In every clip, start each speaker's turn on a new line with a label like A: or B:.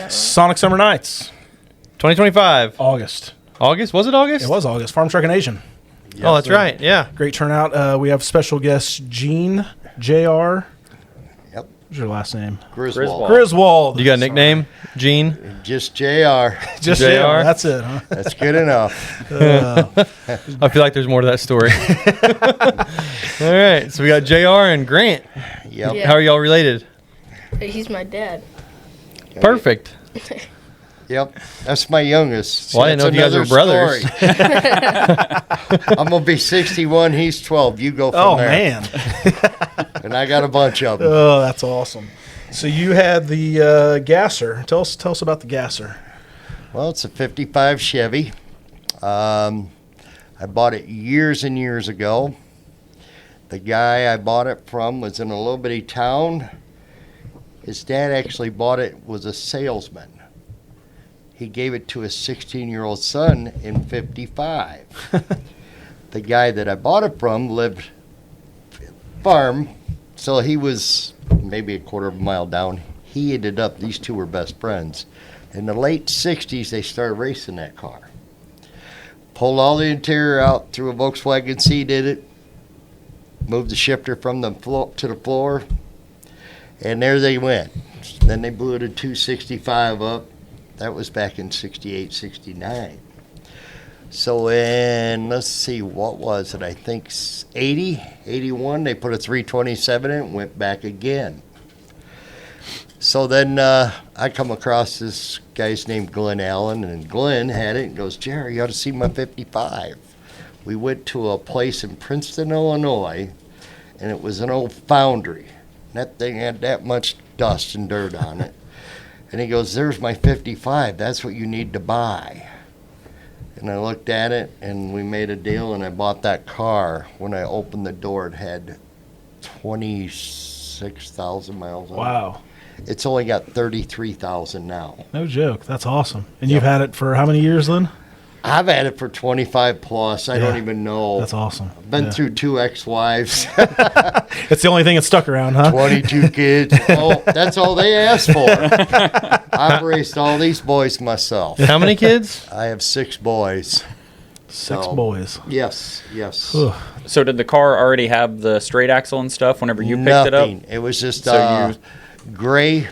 A: right?
B: Sonic Summer Nights,
C: 2025.
B: August.
C: August? Was it August?
B: It was August. Farm Truck and Asian.
C: Oh, that's right. Yeah.
B: Great turnout. We have special guests Gene, JR.
D: Yep.
B: What's your last name?
D: Griswold.
B: Griswold.
C: You got a nickname? Gene?
D: Just JR.
B: Just
C: JR?
B: JR. That's it, huh?
D: That's good enough.
C: I feel like there's more to that story. All right. So we got JR and Grant.
D: Yep.
A: Yeah.
C: How are y'all related?
A: He's my dad.
C: Perfect.
D: Yep. That's my youngest.
C: Well, I didn't know if you guys were brothers.
D: I'm going to be 61. He's 12. You go from
B: Oh,
D: there.
B: man.
D: And I got a bunch of them.
B: Oh, that's awesome. So you had the gasser. Tell us about the gasser.
D: Well, it's a 55 Chevy. I bought it years and years ago. The guy I bought it from was in a little bitty town. His dad actually bought it, was a salesman. He gave it to his 16-year-old son in 55. The guy that I bought it from lived farm, so he was maybe a quarter of a mile down. He ended up, these two were best friends. In the late 60s, they started racing that car. Pulled all the interior out, threw a Volkswagen seat in it, moved the shifter from the floor to the floor, and there they went. Then they blew it a 265 up. That was back in 68, 69. So in, let's see, what was it? I think 80, 81, they put a 327 in it and went back again. So then I come across this guy's named Glenn Allen, and Glenn had it and goes, Jerry, you ought to see my 55. We went to a place in Princeton, Illinois, and it was an old foundry. That thing had that much dust and dirt on it. And he goes, there's my 55. That's what you need to buy. And I looked at it, and we made a deal, and I bought that car. When I opened the door, it had 26,000 miles on it.
B: Wow.
D: It's only got 33,000 now.
B: No joke. That's awesome. And you've had it for how many years then?
D: I've had it for 25 plus. I don't
B: Yeah.
D: even know.
B: That's awesome.
D: I've been through 2 ex-wives,
B: It's the only thing that stuck around, huh?
D: 22 kids. Oh, that's all they asked for. I've raised all these boys myself.
C: How many kids?
D: I have 6 boys.
B: 6
D: So,
B: boys.
D: Yes, yes.
B: Ugh.
E: So did the car already have the straight axle and stuff whenever you picked it up?
D: Nothing. It was just
E: So
D: gray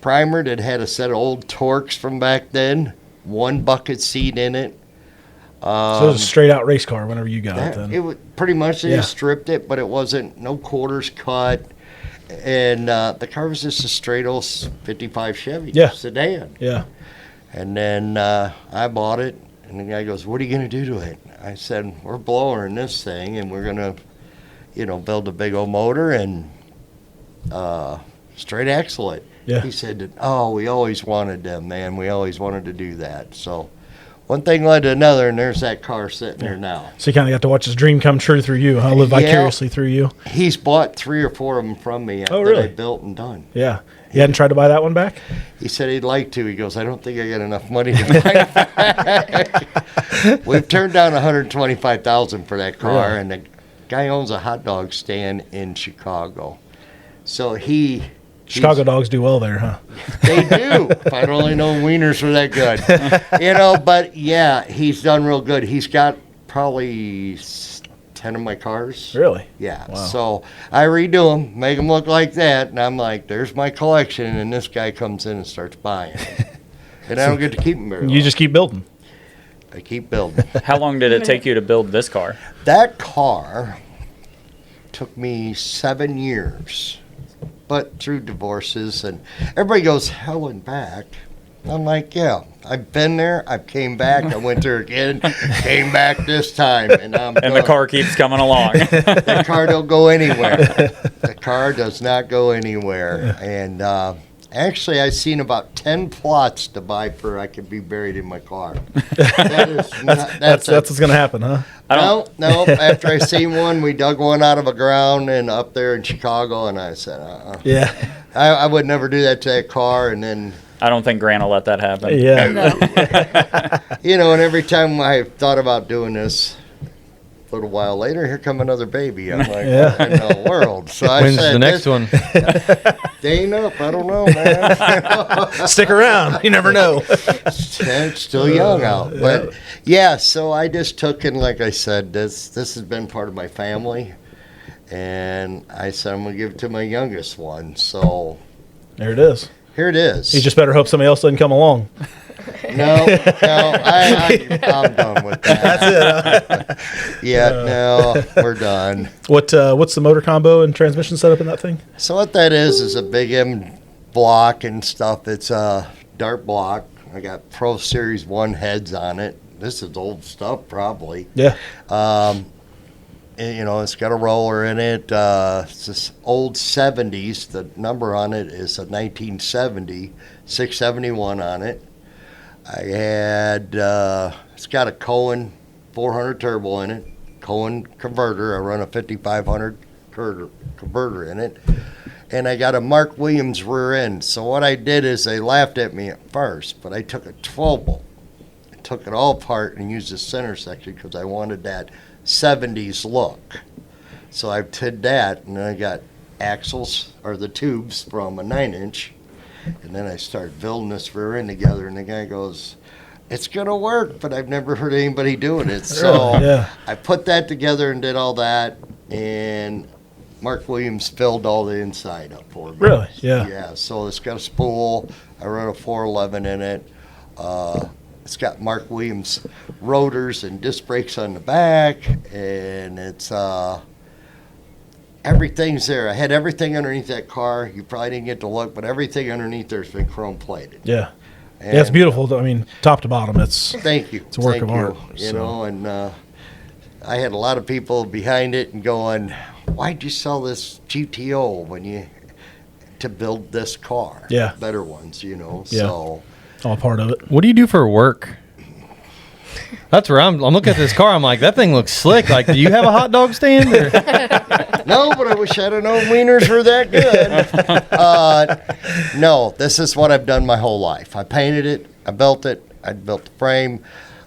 D: primer that had a set of old Torques from back then, 1 bucket seat in it.
B: So it was a straight out race car whenever you got it then.
D: It was pretty much, they
B: Yeah.
D: just stripped it, but it wasn't, no quarters cut. And the car was just a straight old 55 Chevy sedan.
B: Yeah.
D: And then I bought it, and the guy goes, what are you going to do to it? I said, we're blowing this thing, and we're going to, build a big old motor and straight axle it.
B: Yeah.
D: He said, oh, we always wanted them, man. We always wanted to do that. So one thing led to another, and there's that car sitting there now.
B: So you kind of got to watch his dream come true through you, huh? Live vicariously through you.
D: He's bought 3 or 4 of them from me that
B: really?
D: I built and done.
B: Yeah. You hadn't tried to buy that one back?
D: He said he'd like to. He goes, I don't think I got enough money to buy it back. We've turned down $125,000 for that car,
B: Really?
D: and the guy owns a hot dog stand in Chicago. So
B: Chicago dogs do well there, huh?
D: They do. If I'd only known wieners were that good. But yeah, he's done real good. He's got probably 10 of my cars.
B: Really?
D: Yeah.
B: Wow.
D: So I redo them, make them look like that, and I'm like, there's my collection, and this guy comes in and starts buying them. And I don't get to keep them very long.
B: You just keep building.
D: I keep building.
E: How long did it take you to build this car?
D: That car took me 7 years. But through divorces, and everybody goes hell and back. I'm like, yeah, I've been there. I came back. I went there again. Came back this time, and I'm
E: And the
D: done.
E: car keeps coming along.
D: The car don't go anywhere. The car does not go anywhere. And actually, I've seen about 10 plots to buy for I could be buried in my car.
B: That's what's going to happen, huh?
D: No. After I seen one, we dug one out of a ground and up there in Chicago, and I said,
B: Yeah.
D: I would never do that to that car. And then,
E: I don't think Grant will let that happen.
B: Yeah.
A: No.
D: and every time I thought about doing this, A little while later, here come another baby. I'm like,
B: Yeah.
D: what in the world? So I
C: When's
D: said,
C: the next one?
D: They ain't up. I don't know, man.
B: Stick around. You never know.
D: It's still young out. But yeah, so I just took, and like I said, this has been part of my family. And I said, I'm going to give it to my youngest one. So
B: There it is.
D: here it is.
B: You just better hope somebody else doesn't come along.
D: No, I'm done with that. That's it. Yeah, no, we're done.
B: What's the motor combo and transmission setup in that thing?
D: So what that is a big M block and stuff. It's a dart block. I got Pro Series 1 heads on it. This is old stuff, probably.
B: Yeah.
D: And, you know, it's got a roller in it. It's this old 70s. The number on it is a 1970, 671 on it. I had, it's got a Coan 400 turbo in it, Coan converter. I run a 5500 converter in it. And I got a Mark Williams rear end. So what I did is they laughed at me at first, but I took a 12 bolt. I took it all apart and used the center section because I wanted that 70s look. So I did that, and then I got axles, or the tubes, from a 9-inch. And then I started building this rear end together, and the guy goes, it's going to work, but I've never heard anybody doing it. So
B: Yeah.
D: I put that together and did all that, and Mark Williams filled all the inside up for me.
B: Really? Yeah.
D: Yeah, so it's got a spool. I run a 411 in it. It's got Mark Williams rotors and disc brakes on the back, and it's everything's there. I had everything underneath that car. You probably didn't get to look, but everything underneath there's been chrome plated.
B: Yeah.
D: And,
B: Yeah, it's beautiful. I mean, top to bottom, it's
D: Thank you.
B: It's a work
D: Thank
B: of
D: you.
B: art,
D: You
B: so.
D: know, and I had a lot of people behind it and going, why'd you sell this GTO when you to build this car?
B: Yeah.
D: Better ones, you know.
B: Yeah.
D: So
B: all part of it.
C: What do you do for work? That's where I'm looking at this car. I'm like, that thing looks slick. Like, do you have a hot dog stand? Or?
D: no, but I wish I'd have known wieners were that good. No, this is what I've done my whole life. I painted it. I built it. I built the frame.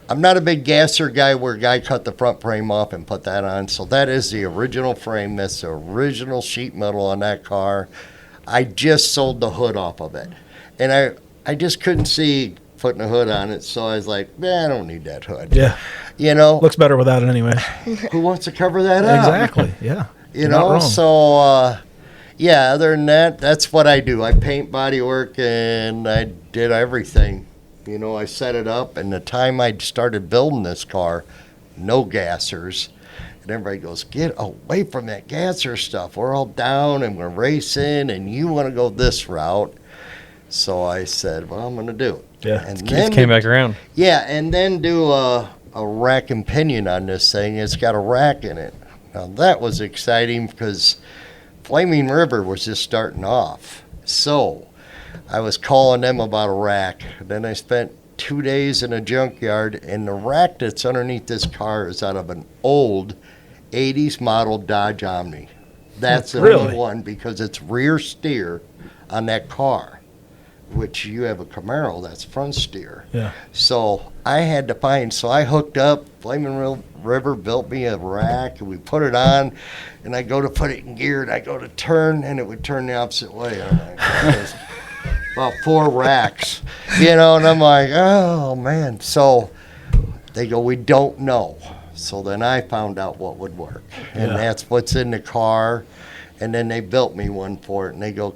D: I'm not a big gasser guy where a guy cut the front frame off and put that on. So that is the original frame. That's the original sheet metal on that car. I just sold the hood off of it. And I just couldn't see putting a hood on it. So I was like, I don't need that hood.
B: Yeah.
D: You know,
B: Looks better without it anyway.
D: who wants to cover that up?
B: Exactly. Yeah.
D: You
B: You're not
D: know,
B: wrong.
D: so yeah, other than that, that's what I do. I paint, body work, and I did everything. You know, I set it up, and the time I started building this car, no gassers. And everybody goes, get away from that gasser stuff. We're all down, and we're racing, and you want to go this route. So I said, well, I'm going to do it.
B: Yeah.
D: And
C: Just came back around.
D: yeah, and then do a rack and pinion on this thing. It's got a rack in it. Now, that was exciting because Flaming River was just starting off. So I was calling them about a rack. Then I spent 2 days in a junkyard, and the rack that's underneath this car is out of an old 80s model Dodge Omni. That's the
B: Really?
D: only one because it's rear steer on that car, which you have a Camaro that's front steer.
B: Yeah.
D: So I had to find, so I hooked up, Flaming River built me a rack, and we put it on, and I go to put it in gear, and I go to turn, and it would turn the opposite way. I'm like, "There's about 4 racks, you know, and I'm like, oh, man. So they go, we don't know. So then I found out what would work, and
B: Yeah.
D: that's what's in the car. And then they built me one for it, and they go,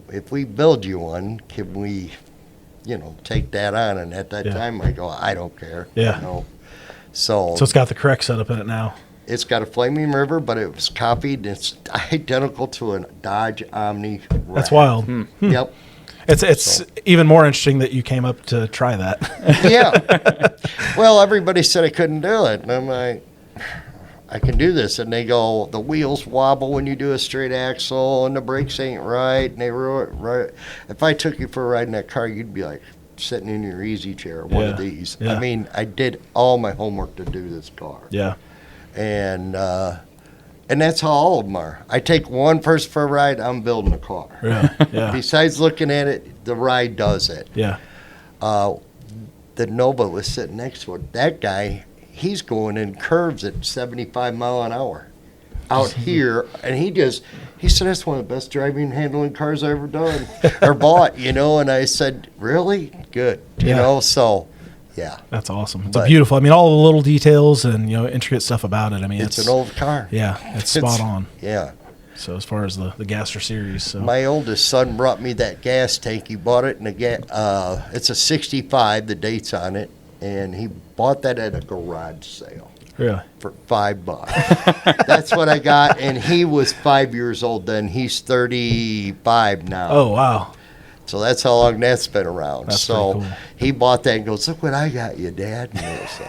D: if we build you one, can we, take that on? And at that
B: Yeah.
D: time, I go, I don't care.
B: Yeah.
D: So
B: So it's got the correct setup in it now.
D: it's got a Flaming River, but it was copied. It's identical to a Dodge Omni rack.
B: That's wild.
D: Yep.
B: It's even more interesting that you came up to try that.
D: Yeah. Well, everybody said I couldn't do it. And I'm like, I can do this. And they go, the wheels wobble when you do a straight axle, and the brakes ain't right. And they were right. If I took you for a ride in that car, you'd be like sitting in your easy chair, one of
B: Yeah.
D: these.
B: Yeah.
D: I mean, I did all my homework to do this car.
B: Yeah.
D: And that's how all of them are. I take one person for a ride, I'm building a car.
B: Yeah. Yeah.
D: Besides looking at it, the ride does it.
B: Yeah.
D: The Nova was sitting next to it. That guy, he's going in curves at 75 mile an hour out here, and he said that's one of the best driving and handling cars I ever done or bought, you know. And I said, really? Good, you know. So yeah,
B: That's awesome. It's a beautiful. I mean, all the little details and intricate stuff about it. I mean,
D: it's an old car.
B: Yeah, it's spot on.
D: Yeah.
B: So as far as the Gasser series, so
D: My oldest son brought me that gas tank. He bought it in it's a 65, the date's on it, and he bought that at a garage sale
B: really,
D: for $5. That's what I got, and he was 5 years old then. He's 35 now.
B: oh wow,
D: So that's how long that's been around.
B: That's
D: so
B: pretty cool.
D: he bought that and goes, look what I got you, Dad. And it was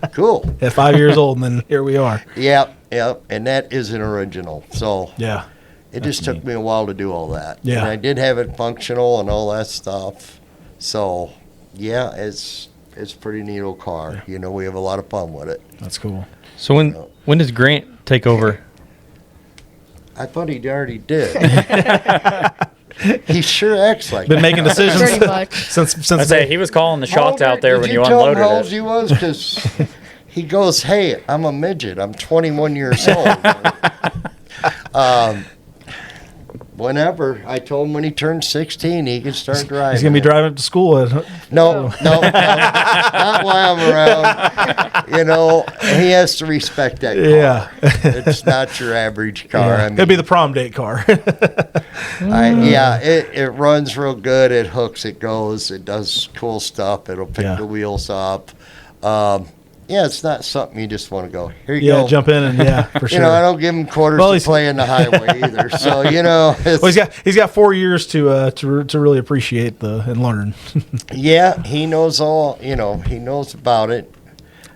D: like, cool.
B: at 5 years old, and then here we are.
D: Yep. And that is an original. So
B: Yeah,
D: it just took me a while to do all that.
B: Yeah.
D: And I did have it functional and all that stuff. So, yeah, it's a pretty neat old car. You know, we have a lot of fun with it.
B: that's cool.
C: So when does Grant take over?
D: I thought he already did. He sure acts like
B: Been
D: that.
B: making decisions
A: Pretty much.
B: since
E: I say he was calling the shots out there when you unloaded
D: How old
E: it.
D: he was? Because he goes, hey, I'm a midget. I'm 21 years old. Whenever. I told him when he turned 16, he can start driving.
B: he's gonna be driving to school.
D: No, not while I'm around. You know, he has to respect that car.
B: Yeah,
D: It's not your average car. I mean,
B: it'd be the prom date car.
D: it runs real good. It hooks, it goes, it does cool stuff. It'll pick
B: Yeah.
D: the wheels up. It's not something you just want to go, here you
B: Yeah,
D: go.
B: jump in and for sure.
D: You know, I don't give him quarters
B: Well,
D: to
B: he's-
D: play in the highway either. So, you know, it's,
B: Well, he's got 4 years to really appreciate and learn.
D: yeah, he knows all, you know, he knows about it.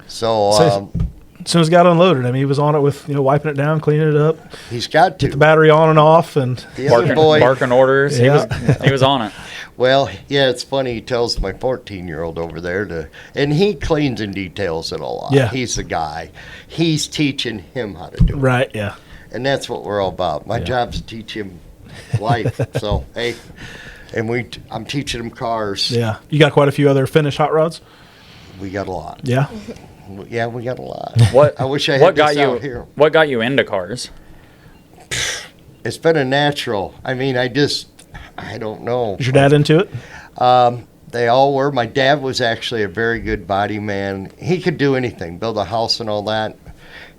D: So,
B: As soon as it got unloaded, I mean, he was on it with wiping it down, cleaning it up,
D: he's got to.
B: the battery on and off, and
D: The other boy,
E: Barking orders.
B: Yeah.
E: He was on it.
D: well, yeah, it's funny. He tells my 14-year-old over there and he cleans and details it a lot.
B: Yeah.
D: He's the guy. He's teaching him how to do it.
B: right, yeah,
D: And that's what we're all about. My job's to teach him life. So, hey, and I'm teaching him cars.
B: yeah. You got quite a few other finished hot rods.
D: We got a lot.
B: Yeah,
D: Yeah, we got a lot.
E: What
D: I wish I had
E: what
D: this
E: got you
D: out here.
E: What got you into cars?
D: It's been a natural. I mean, I don't know.
B: is your dad into it?
D: They all were. My dad was actually a very good body man. He could do anything, build a house and all that.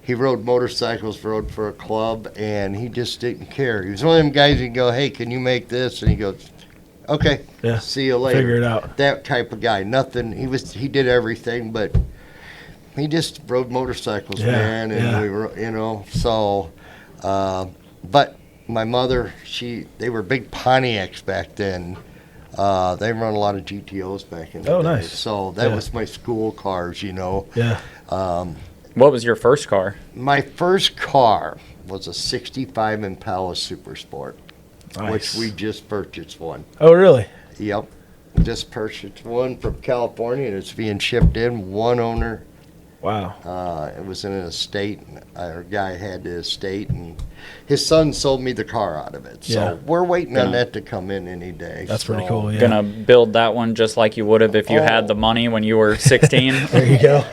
D: He rode motorcycles, rode for a club, and he just didn't care. He was one of them guys who'd go, hey, can you make this? And he goes, okay,
B: Yeah,
D: see you later.
B: figure it out.
D: That type of guy. Nothing. He did everything, but he just rode motorcycles,
B: Yeah,
D: man. And
B: yeah.
D: we were, so, but my mother, they were big Pontiacs back then. They run a lot of GTOs back in the
B: Oh,
D: day.
B: nice.
D: So that
B: Yeah.
D: was my school cars,
B: Yeah,
E: What was your first car?
D: My first car was a 65 Impala Super Sport,
B: nice.
D: which we just purchased one.
B: Oh, really?
D: Yep. Just purchased one from California, and it's being shipped in, one owner.
B: Wow.
D: It was in an estate. Our guy had the estate, and his son sold me the car out of it. So
B: Yeah.
D: we're waiting on
E: Gonna-
D: that to come in any day.
B: That's pretty
D: So-
B: cool. Yeah.
E: Gonna build that one just like you would have if you had the money when you were 16.
B: There you go.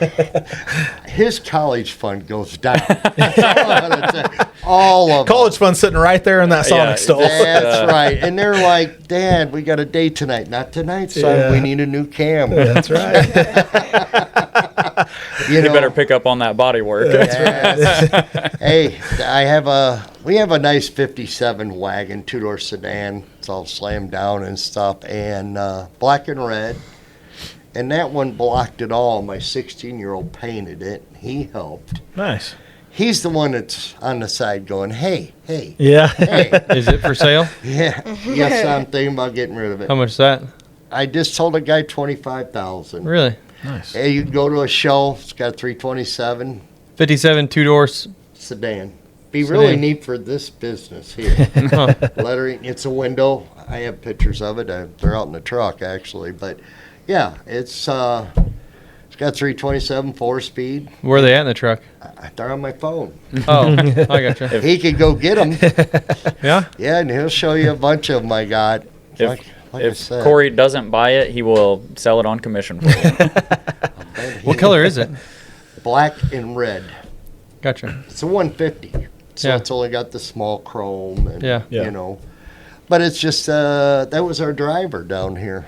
D: His college fund goes down. That's all I'm gonna say. All of them.
B: College fund sitting right there in that Sonic
E: Yeah,
B: stall.
D: That's right. And they're like, Dad, we got a date tonight. Not tonight, son.
B: Yeah.
D: We need a new cam.
B: That's right.
D: You
E: You
D: know,
E: better pick up on that body work.
D: yes. Hey, we have a nice 57 wagon, two-door sedan. It's all slammed down and stuff, and black and red. And that one blocked it all. My 16-year-old painted it. He helped.
B: Nice.
D: He's the one that's on the side going, hey,
B: Yeah.
D: hey.
C: Is it for sale?
D: Yeah, yes, I'm thinking about getting rid of it.
C: How much is that?
D: I just told a guy 25,000.
C: Really?
B: Nice.
D: Hey, you can go to a show. It's got a 327
C: 57 two-doors.
D: sedan. Be really
C: Sedan.
D: neat for this business here.
C: Huh.
D: Lettering. It's a window. I have pictures of it. They're out in the truck actually, but yeah, it's got 327 4-speed.
C: Where are they at in the truck?
D: They're on my phone.
C: Oh, I gotcha.
D: He could go get them.
C: Yeah?
D: Yeah, and he'll show you a bunch of them I got. Like I
E: If
D: said.
E: Corey doesn't buy it, he will sell it on commission for you.
C: What color is it?
D: black and red.
C: Gotcha.
D: It's a 150, so
C: Yeah.
D: it's only got the small chrome, and
C: Yeah.
B: Yeah.
D: you know. But it's just that was our driver down here,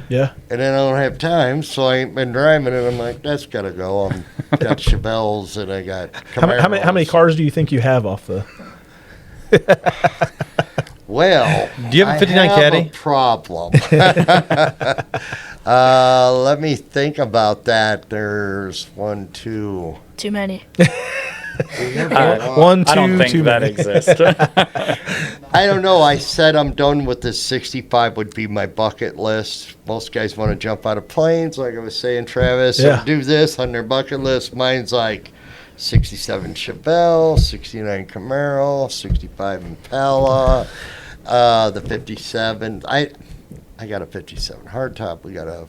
B: Yeah.
D: and then I don't have time, so I ain't been driving it. I'm like, that's gotta go. I got Chevelles and I got
B: How many
D: Camaros.
B: cars do you think you have off the?
D: Well,
C: Do you have a 59
D: I
C: Caddy?
D: a problem. Let me think about that. There's 1, 2.
A: Too many.
B: One, two,
E: I don't think
B: too
E: that
B: many.
E: exists.
D: I don't know. I said I'm done with this. 65 would be my bucket list. Most guys want to jump out of planes, like I was saying, Travis,
B: Yeah.
D: or do this on their bucket list. Mine's like 67 Chevelle, 69 Camaro, 65 Impala, the 57. I got a 57 hardtop.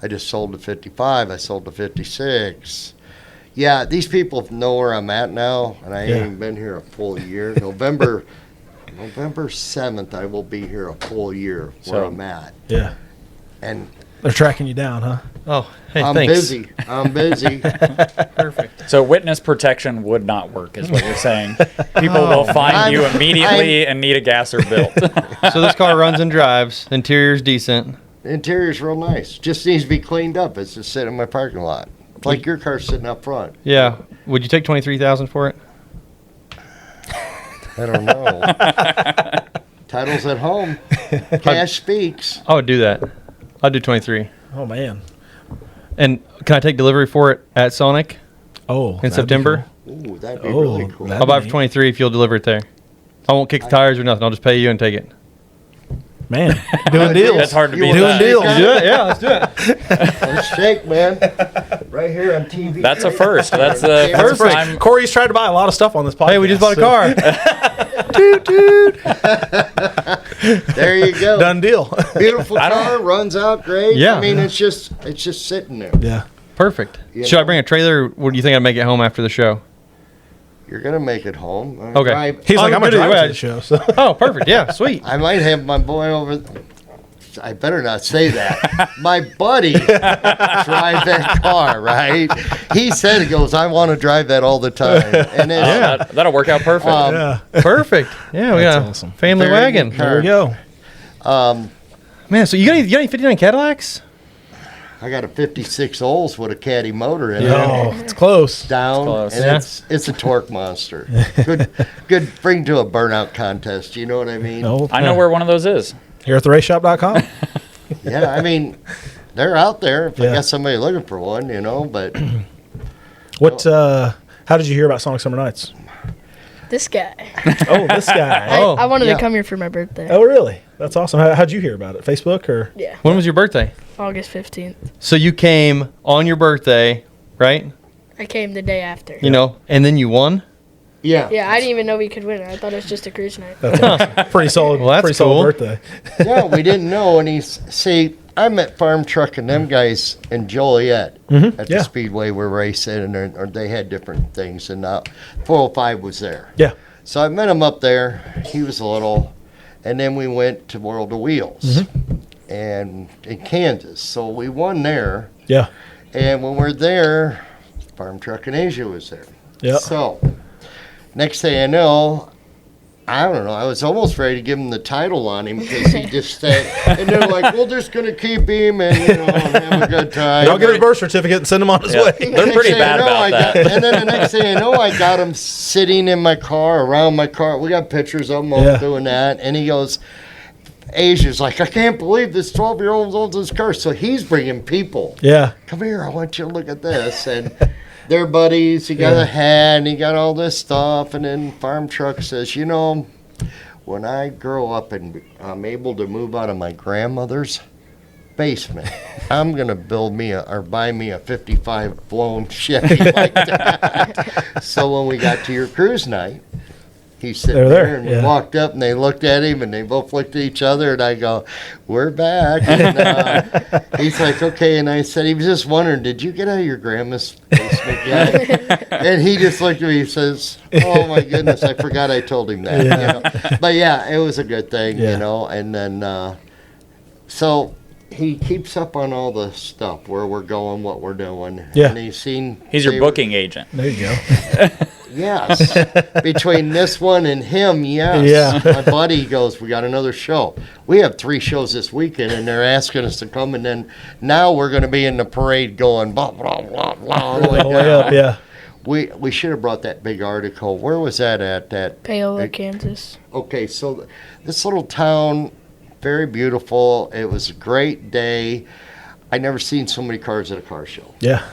D: I just sold the 55. I sold the 56. Yeah, these people know where I'm at now, and I ain't even been here a full year. November 7th, I will be here a full year where
E: So-
D: I'm at.
B: Yeah.
D: And
B: They're tracking you down, huh?
C: Oh, hey,
D: I'm
C: thanks.
D: busy. I'm busy.
C: Perfect.
E: So witness protection would not work, is what you're saying. People will find you immediately and need a gasser built.
C: So this car runs and drives. Interior's decent.
D: The interior's real nice. Just needs to be cleaned up. It's just sitting in my parking lot. It's like your car's sitting up front.
C: Yeah. Would you take 23,000 for it?
D: I don't know. Title's at home. Cash speaks.
C: I would do that. I'd do 23.
B: Oh man.
C: And can I take delivery for it at Sonic
B: Oh.
C: in
B: that'd be
C: September?
D: Ooh, that'd be
B: Oh,
D: really cool.
B: that-
C: I'll buy it for 23 if you'll deliver it there. I won't kick the tires or nothing. I'll just pay you and take it.
B: cool. Man, doing deals.
E: That's hard to beat
D: You
B: Doing
E: that.
B: deals.
C: You do it? Yeah, let's do it.
D: Let's shake, man. Right here on TV.
E: That's a first. That's the
D: That's
E: first
B: Perfect.
E: time.
B: Corey's tried to buy a lot of stuff on this podcast.
C: Hey, we just bought a
B: so-
C: car.
D: There you go.
B: Done deal.
D: Beautiful
E: I don't-
D: car, runs out great.
C: Yeah.
D: I mean, it's just sitting there.
B: Yeah.
C: Perfect.
D: Yeah.
C: Should I bring a trailer? Or do you think I'd make it home after the show?
D: You're gonna make it home.
C: Okay.
B: He's like, I'm gonna
C: good either
B: drive
C: way.
B: to the show. So.
C: Oh, perfect. Yeah, sweet.
D: I might have my boy over. I better not say that. My buddy drive that car, right? He said, he goes, I want to drive that all the time. And then
E: That'll work out perfect.
B: Yeah.
C: Perfect. Yeah, we
B: That's
C: got a
B: awesome.
C: family
D: Very
C: wagon.
D: good
B: There we go.
C: Man, so you got any 59 Cadillacs?
D: I got a 56 Olds with a caddy motor in it.
B: Oh, it's close.
D: Down,
E: close.
D: and
C: Yeah.
D: it's a torque monster. Good, bring to a burnout contest. You know what I mean?
B: No,
E: I know where one of those is.
B: here at the raceshop.com.
D: Yeah, I mean, they're out there. If I
B: Yeah.
D: got somebody looking for one, you know. But
B: What? How did you hear about Sonic Summer Nights?
A: This guy.
B: Oh, this guy.
A: I wanted
D: yeah.
A: to come here for my birthday.
B: Oh, really? That's awesome. How'd you hear about it? Facebook or?
A: Yeah.
C: When was your birthday?
A: August 15th.
C: So you came on your birthday, right?
A: I came the day after.
C: You know, and then you won?
D: yeah,
A: Yeah, I didn't even know we could win. I thought it was just a cruise night.
B: That's awesome. Pretty solid.
C: Well, that's
B: pretty
C: cool.
B: solid birthday.
D: yeah, we didn't know. And see, I met Farm Truck and them guys in Joliet at the
B: yeah.
D: Speedway we're racing, and they had different things. And 405 was there.
B: Yeah.
D: So I met him up there. He was little. And then we went to World of Wheels and in Kansas. So we won there.
B: Yeah.
D: And when we're there, Farm Truck in Asia was there.
B: Yeah.
D: So next thing I know, I don't know, I was almost ready to give him the title on him because he just said, and they're like, we're just going to keep him and, you know, have a good time.
B: I'll get his birth certificate and send him on his
E: Yeah.
B: way.
E: They're pretty bad about that.
D: And then the next thing I know, I got him sitting in my car, around my car. We got pictures of him all
B: Yeah.
D: doing that. And he goes, Asia's like, I can't believe this 12-year-old owns this car. So he's bringing people.
B: Yeah.
D: Come here, I want you to look at this. And they're buddies. He got a hat and he got all this stuff. And then Farm Truck says, you know, when I grow up and I'm able to move out of my grandmother's basement, I'm going to buy me a 55 blown Chevy like that. So when we got to your cruise night, he's sitting
B: They're
D: there
B: there,
D: and
B: yeah.
D: we walked up and they looked at him and they both looked at each other and I go, we're back. And he's like, okay. And I said, he was just wondering, did you get out of your grandma's basement yet? And he just looked at me and says, oh my goodness, I forgot I told him that.
B: Yeah.
D: You know? But yeah, it was a good thing,
B: Yeah.
D: you know. And then, so he keeps up on all the stuff, where we're going, what we're doing.
B: Yeah.
D: And he's
E: your booking agent.
B: There you go.
D: Yes. Between this one and him, yes.
B: Yeah.
D: My buddy goes, we got another show. We have 3 shows this weekend, and they're asking us to come, and then now we're going to be in the parade going blah, blah, blah, blah, all the way
B: All the way
D: down.
B: up, yeah.
D: We should have brought that big article. Where was that at?
A: Paola, Kansas.
D: Okay, so this little town, very beautiful. It was a great day. I never seen so many cars at a car show.
B: Yeah.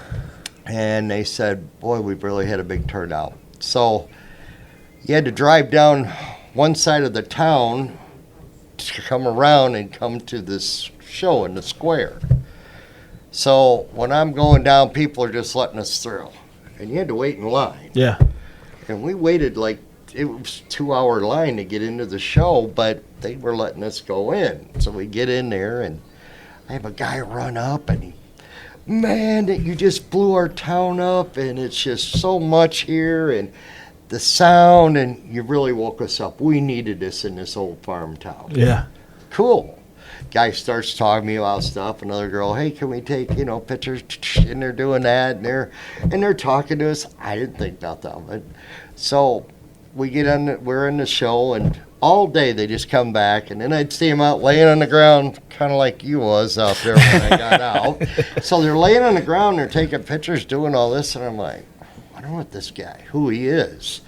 D: And they said, boy, we've really had a big turnout. So you had to drive down one side of the town to come around and come to this show in the square. So when I'm going down, people are just letting us through. And you had to wait in line.
B: Yeah.
D: And we waited like, it was a 2-hour line to get into the show, but they were letting us go in. So we get in there, and I have a guy run up, and he, man, you just blew our town up, and it's just so much here, and the sound, and you really woke us up. We needed this in this old farm town.
B: Yeah.
D: Cool. Guy starts talking to me about stuff. Another girl, hey, can we take, pictures? And they're doing that, and they're talking to us. I didn't think nothing of it. So we get on, we're in the show, and all day they just come back, and then I'd see them out laying on the ground, kind of like you was out there when I got out. So they're laying on the ground, they're taking pictures, doing all this, and I'm like, I don't know what this guy, who he is.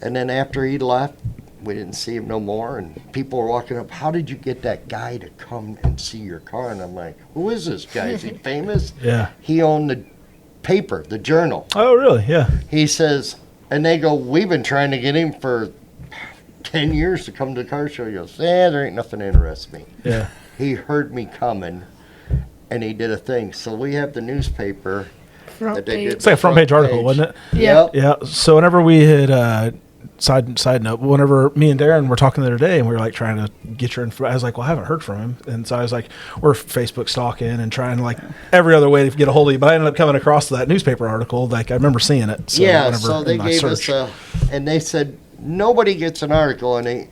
D: And then after he left, we didn't see him no more, and people were walking up, how did you get that guy to come and see your car? And I'm like, who is this guy? Is he famous?
B: Yeah.
D: He owned the paper, the journal.
B: Oh, really? Yeah.
D: He says, and they go, we've been trying to get him for 10 years to come to the car show. He goes, there ain't nothing that interests me.
B: Yeah.
D: He heard me coming, and he did a thing. So we have the newspaper
A: Front
D: that they
A: page.
D: did.
B: It's like a front page article, wasn't it?
A: Yeah.
D: Yep.
B: Yeah. So whenever we had side note, whenever me and Darren were talking the other day, and we were like trying to get your info, I was like, well, I haven't heard from him, and so I was like, we're Facebook stalking and trying like every other way to get a hold of you. But I ended up coming across that newspaper article. Like I remember seeing it. So
D: Yeah,
B: whenever
D: so they
B: in my
D: gave
B: search.
D: us and they said nobody gets an article, and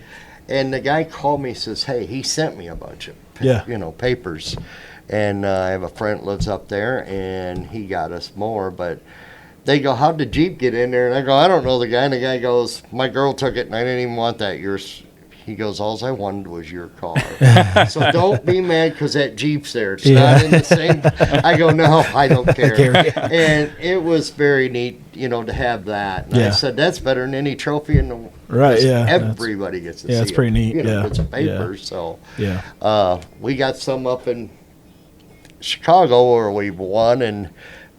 D: the guy called me, says, hey, he sent me a bunch of papers, and I have a friend that lives up there, and he got us more. But they go, how'd the Jeep get in there? And I go, I don't know the guy. And the guy goes, my girl took it, and I didn't even want that. He goes, all I wanted was your car. So don't be mad because that Jeep's there. It's not in the same. I go, no, I don't care. And it was very neat, to have that. And I said, that's better than any trophy in the world.
B: Right, yeah.
D: Everybody gets to see it.
B: Yeah, it's pretty neat.
D: It's a
B: Yeah.
D: paper. So
B: Yeah.
D: we got some up in Chicago where we won, and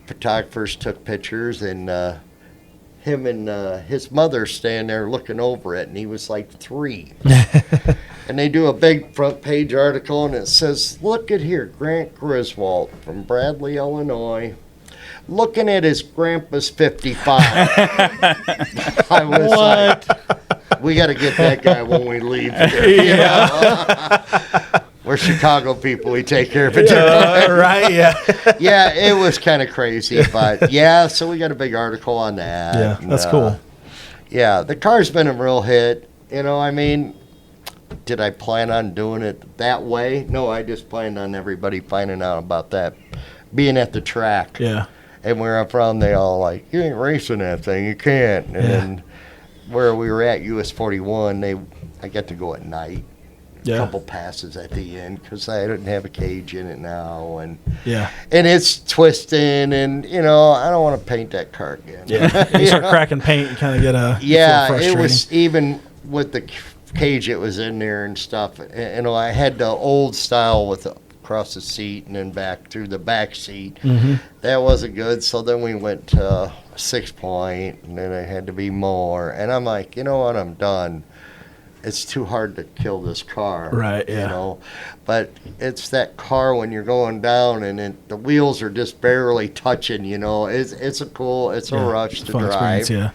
D: photographers took pictures, and him and his mother stand there looking over it, and he was like 3. And they do a big front page article, and it says, look at here, Grant Griswold from Bradley, Illinois, looking at his grandpa's 55. I was like, we got to get that guy when we leave here. We're Chicago people. We take care of it.
B: Right, yeah.
D: Yeah, it was kind of crazy, but so we got a big article on that.
B: Yeah, that's cool.
D: Yeah, the car's been a real hit. Did I plan on doing it that way? No, I just planned on everybody finding out about that, being at the track.
B: Yeah.
D: And where I'm from, they all like, you ain't racing that thing, you can't. And then where we were at, US 41, I got to go at night.
B: Yeah.
D: Couple passes at the end because I didn't have a cage in it now, and it's twisting, and I don't want to paint that car again.
B: Yeah, you start cracking paint and kind of get a
D: it was even with the cage it was in there and stuff. I had the old style with across the seat and then back through the back seat.
B: Mm-hmm.
D: That wasn't good, so then we went to 6-point, and then it had to be more, and I'm like, you know what, I'm done. It's too hard to kill this car.
B: Right, yeah.
D: But it's that car when you're going down and the wheels are just barely touching, It's a rush to
B: fun
D: drive.
B: experience,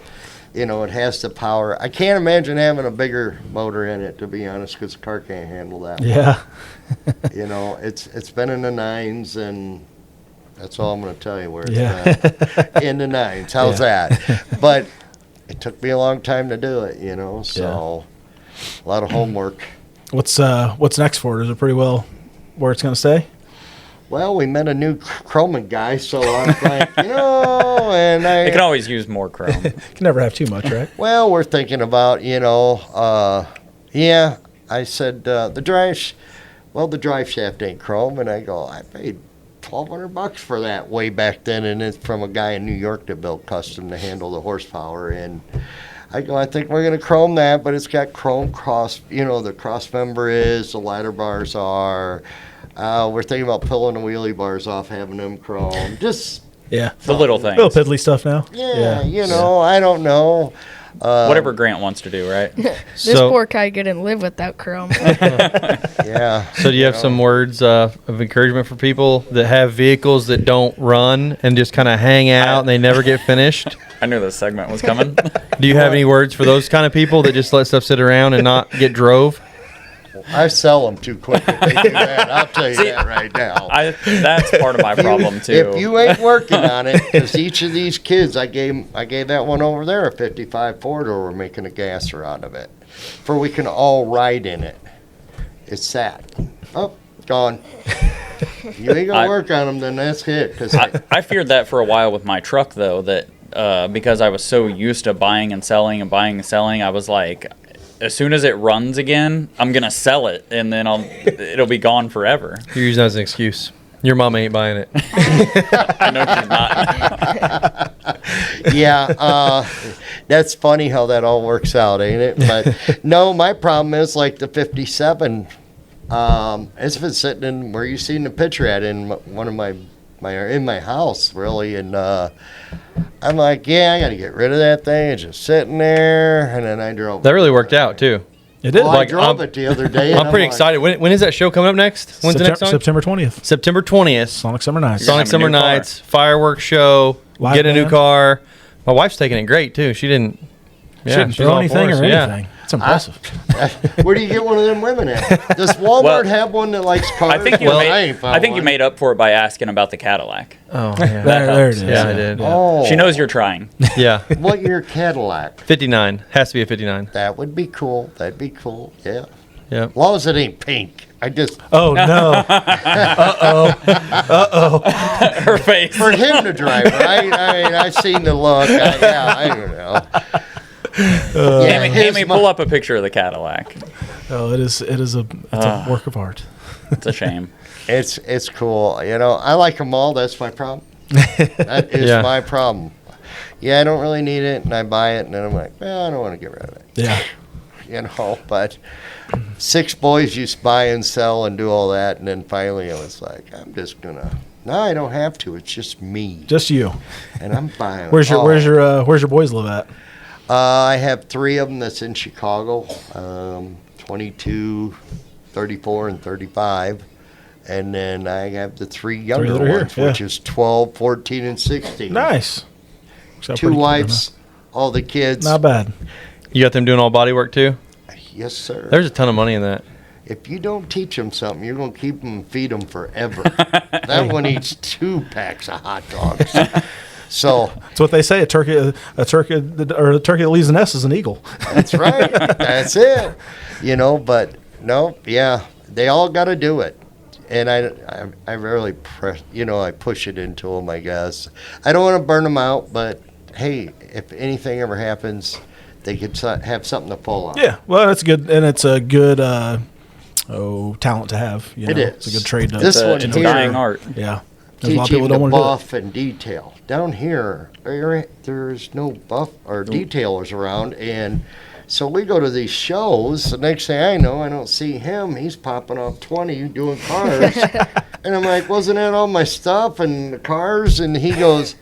D: It has the power. I can't imagine having a bigger motor in it, to be honest, because the car can't handle that.
B: Yeah.
D: It's been in the 9s, and that's all I'm going to tell you where it's been. In the 9s. How's that? But it took me a long time to do it, so... A lot of homework.
B: What's next for it? Is it pretty well where it's going to stay?
D: Well, we met a new chroming guy, so I'm like, and
E: They can always use more chrome.
B: Can never have too much, right?
D: well, we're thinking about, yeah. I said the drive shaft ain't chrome, and I go, I paid $1,200 for that way back then, and it's from a guy in New York that built custom to handle the horsepower. And I go, I think we're gonna chrome that, but it's got chrome cross, the cross member is, the ladder bars are. We're thinking about pulling the wheelie bars off, having them chrome. Just
B: Yeah.
E: The little things.
B: Little piddly stuff now.
D: yeah. I don't know.
E: Whatever Grant wants to do, right?
A: This
C: So-
A: poor guy couldn't live without Chrome.
D: Yeah.
C: So do you have some words of encouragement for people that have vehicles that don't run and just kind of hang out and they never get finished?
E: I knew this segment was coming.
C: Do you have any words for those kind of people that just let stuff sit around and not get drove?
D: I sell them too quick if they do that. I'll tell you that right now.
E: That's part of my problem too.
D: If you ain't working on it, because each of these kids, I gave that one over there a 55 four-door. We're making a gasser out of it, for we can all ride in it. It's that. Oh, gone. If you ain't gonna work on them, then that's it. Cause
E: I feared that for a while with my truck, though, that because I was so used to buying and selling, I was like, as soon as it runs again, I'm gonna sell it, and then it'll be gone forever.
C: You're using that as an excuse. Your mom ain't buying it.
E: I know she's not.
D: yeah, that's funny how that all works out, ain't it? But no, my problem is like the 57. It's been sitting in where you seen the picture at in one of my in my house, really, and I'm like, I got to get rid of that thing. It's just sitting there, and then I drove.
C: That really worked out too.
B: It did.
D: Well, I drove it the other day.
C: I'm pretty excited. When is that show coming up next? When's the next song?
B: September 20th.
C: September 20th.
B: Sonic Summer Nights.
C: Sonic
E: have a
C: Summer
E: new car.
C: Nights, fireworks show,
B: Live
C: get a new
B: band.
C: car. My wife's taking it great too. She didn't.
B: Shouldn't
C: she's
B: throw
C: all
B: anything
C: for us.
B: or
C: Yeah.
B: anything. It's impressive.
D: Where do you get one of them women at? Does Walmart
E: Well,
D: have one that likes cars?
E: I think you
D: ain't found
E: you
D: one.
E: made up for it by asking about the Cadillac.
C: Oh, yeah.
B: there it is.
C: Yeah, I did.
D: Oh,
E: She knows you're trying.
C: Yeah.
D: What year Cadillac?
C: 59. Has to be a 59.
D: That would be cool. That'd be cool. Yeah.
C: Yeah.
D: As long as it ain't pink. I just
B: Oh, no.
E: Her face.
D: for him to drive, right? I mean, I've seen the look. I don't know. Yeah, his
E: Hammy, pull up a picture of the Cadillac.
B: Oh, it's a work of art.
E: It's a shame.
D: It's cool. I like them all. That's my problem. That is
C: Yeah.
D: my problem. Yeah, I don't really need it, and I buy it, and then I'm like, well, I don't want to get rid of it.
B: Yeah.
D: But 6 boys used to buy and sell and do all that, and then finally I was like, I'm just gonna. No, I don't have to. It's just me,
B: Just you.
D: and I'm buying.
B: Where's
D: all.
B: your boys live at?
D: I have 3 of them that's in Chicago, 22, 34, and 35. And then I have the 3 younger
B: that are here,
D: ones,
B: yeah.
D: which is 12, 14, and 16.
B: Nice.
D: 2 wives, all the kids.
B: Not bad.
C: You got them doing all body work too?
D: Yes, sir.
C: There's a ton of money in that.
D: If you don't teach them something, you're going to keep them and feed them forever. That one eats 2 packs of hot dogs. So
B: That's what they say. A turkey that leaves the nest is an eagle.
D: that's right. That's it. But no, yeah, they all got to do it. And I really press, I push it into them, I guess. I don't want to burn them out, but hey, if anything ever happens, they could have something to pull on.
B: Yeah. Well, that's good, and it's a good talent to have.
D: It is.
B: It's a good trade.
D: This one
E: It's a
D: here-
E: dying art.
B: Yeah. There's a lot of
D: Teaching
B: people
D: the
B: that don't want to do it.
D: buff and detail. Down here, there's no buff or detailers around, and so we go to these shows. The next thing I know, I don't see him. He's popping off 20 doing cars, and I'm like, wasn't that all my stuff and the cars? And he goes,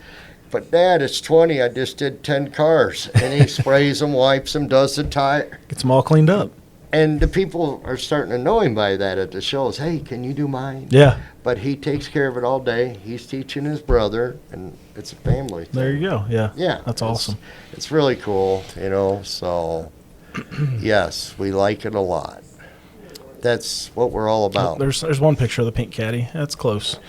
D: but Dad, it's 20. I just did 10 cars, and he sprays them, wipes them, does the tire.
B: Gets them all cleaned up.
D: And the people are starting to know him by that at the shows. Hey, can you do mine?
B: Yeah.
D: But he takes care of it all day. He's teaching his brother, and it's a family thing.
B: There you go. Yeah.
D: Yeah.
B: That's awesome.
D: It's really cool, so yes, we like it a lot. That's what we're all about.
B: There's one picture of the pink caddy. That's close.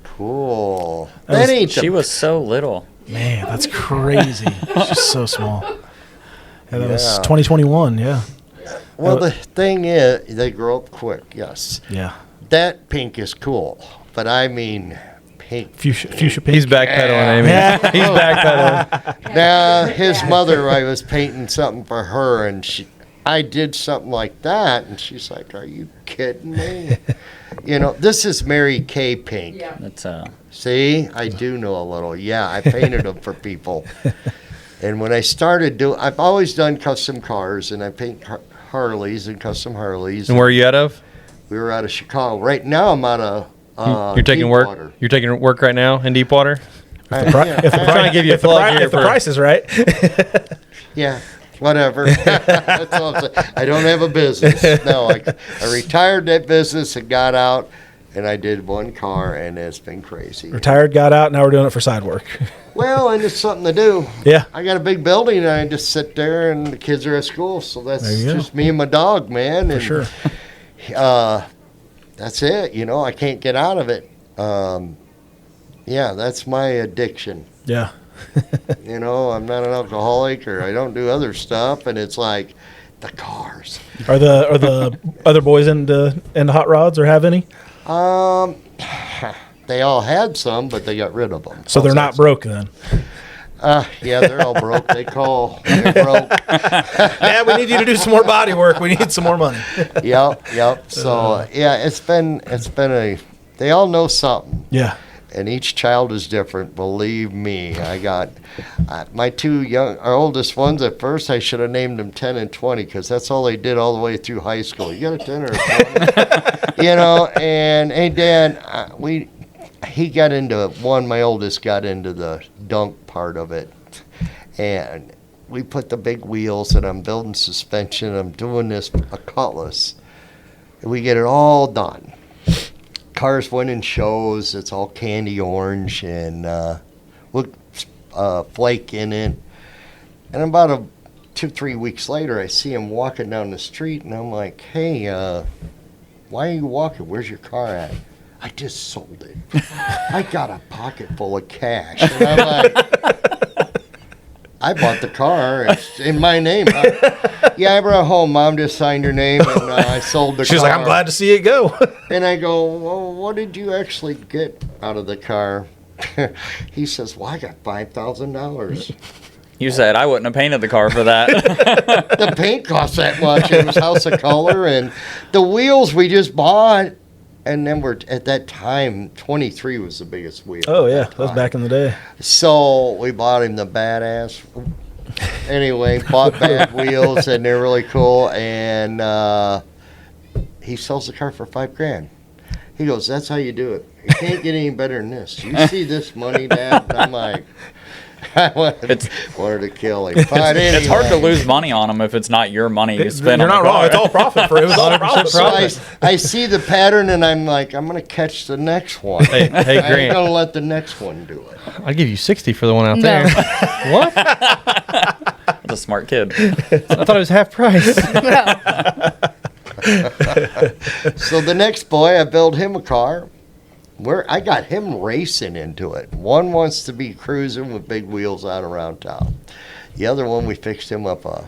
D: Cool.
B: That was-
D: That ain't
E: She was so little.
B: Man, that's crazy. She's so small. Yeah, that was
D: Yeah.
B: 2021. Yeah.
D: well, the thing is, they grow up quick, yes.
B: Yeah.
D: That pink is cool. but I mean pink.
B: Fuchsia pink.
C: He's backpedaling, Amy.
B: Yeah.
C: He's backpedaling.
D: Now, his mother, I was painting something for her, and I did something like that, and she's like, "Are you kidding me?" This is Mary Kay pink.
A: Yeah.
E: That's
D: See, I do know a little. Yeah, I painted them for people. And when I started I've always done custom cars, and I paint Harleys and custom Harleys.
C: And where are you out of?
D: We were out of Chicago. Right now, I'm out of
C: You're taking
D: Deepwater.
C: work. You're taking work right now in Deepwater.
B: If the
C: trying to give you a plug here
B: if the
C: for-
B: price is right.
D: Yeah, whatever. That's all I'm saying. I don't have a business. No, I retired that business and got out, and I did one car, and it's been crazy.
B: Retired, got out. Now we're doing it for side work.
D: Well, and it's something to do.
B: Yeah.
D: I got a big building, and I just sit there, and the kids are at school, so that's
B: There you go.
D: just me and my dog, man.
B: For
D: And,
B: sure.
D: that's it. I can't get out of it. Yeah, that's my addiction.
B: Yeah.
D: I'm not an alcoholic, or I don't do other stuff, and it's like the cars.
B: Are the other boys into hot rods or have any?
D: They all had some, but they got rid of them.
B: So they're not broke then.
D: Yeah, they're all broke. They're broke.
B: Yeah, we need you to do some more body work. We need some more money.
D: Yep. So yeah, it's been they all know something.
B: Yeah.
D: And each child is different. Believe me, I got my our oldest ones. At first, I should have named them 10 and 20 because that's all they did all the way through high school. You got a 10 or a 20, And hey, Dad, he got into one. My oldest got into the dunk part of it, and we put the big wheels, and I'm building suspension. I'm doing this a Cutlass, and we get it all done. Cars winning shows. It's all candy orange and flake in it. And about 2-3 weeks later, I see him walking down the street, and I'm like, "Hey, why are you walking? Where's your car at?" "I just sold it. I got a pocket full of cash." And I'm like, "I bought the car. It's in my name." "Yeah, I brought it home. Mom just signed your name, and I sold the car."
B: She's like, "I'm glad to see it go."
D: And I go, "Well, what did you actually get out of the car?" He says, "Well, I got $5,000.
E: you said I wouldn't have painted the car for that.
D: The paint cost that much. It was House of Color, and the wheels we just bought. And then at that time, 23 was the biggest wheel.
B: Oh yeah, that was back in the day.
D: So we bought him the badass. Anyway, bought bad wheels, and they're really cool. And he sells the car for $5,000. He goes, "That's how you do it. You can't get any better than this. You see this money, Dad?" And I'm like, I wanted to kill him. But anyway,
E: It's hard to lose money on them if it's not your money you spend
B: You're
E: on
B: not
E: the
B: wrong.
E: car.
B: It's all profit for it. Was all profit.
D: So I see the pattern, and I'm like, I'm going to catch the next one.
C: Hey,
D: I ain't
C: Grant.
D: going to let the next one do it.
C: I'll give you 60 for the one out
A: No.
C: there. What?
E: That's a smart kid.
C: I thought it was half price.
D: So the next boy, I built him a car. I got him racing into it. One wants to be cruising with big wheels out around town. The other one, we fixed him up a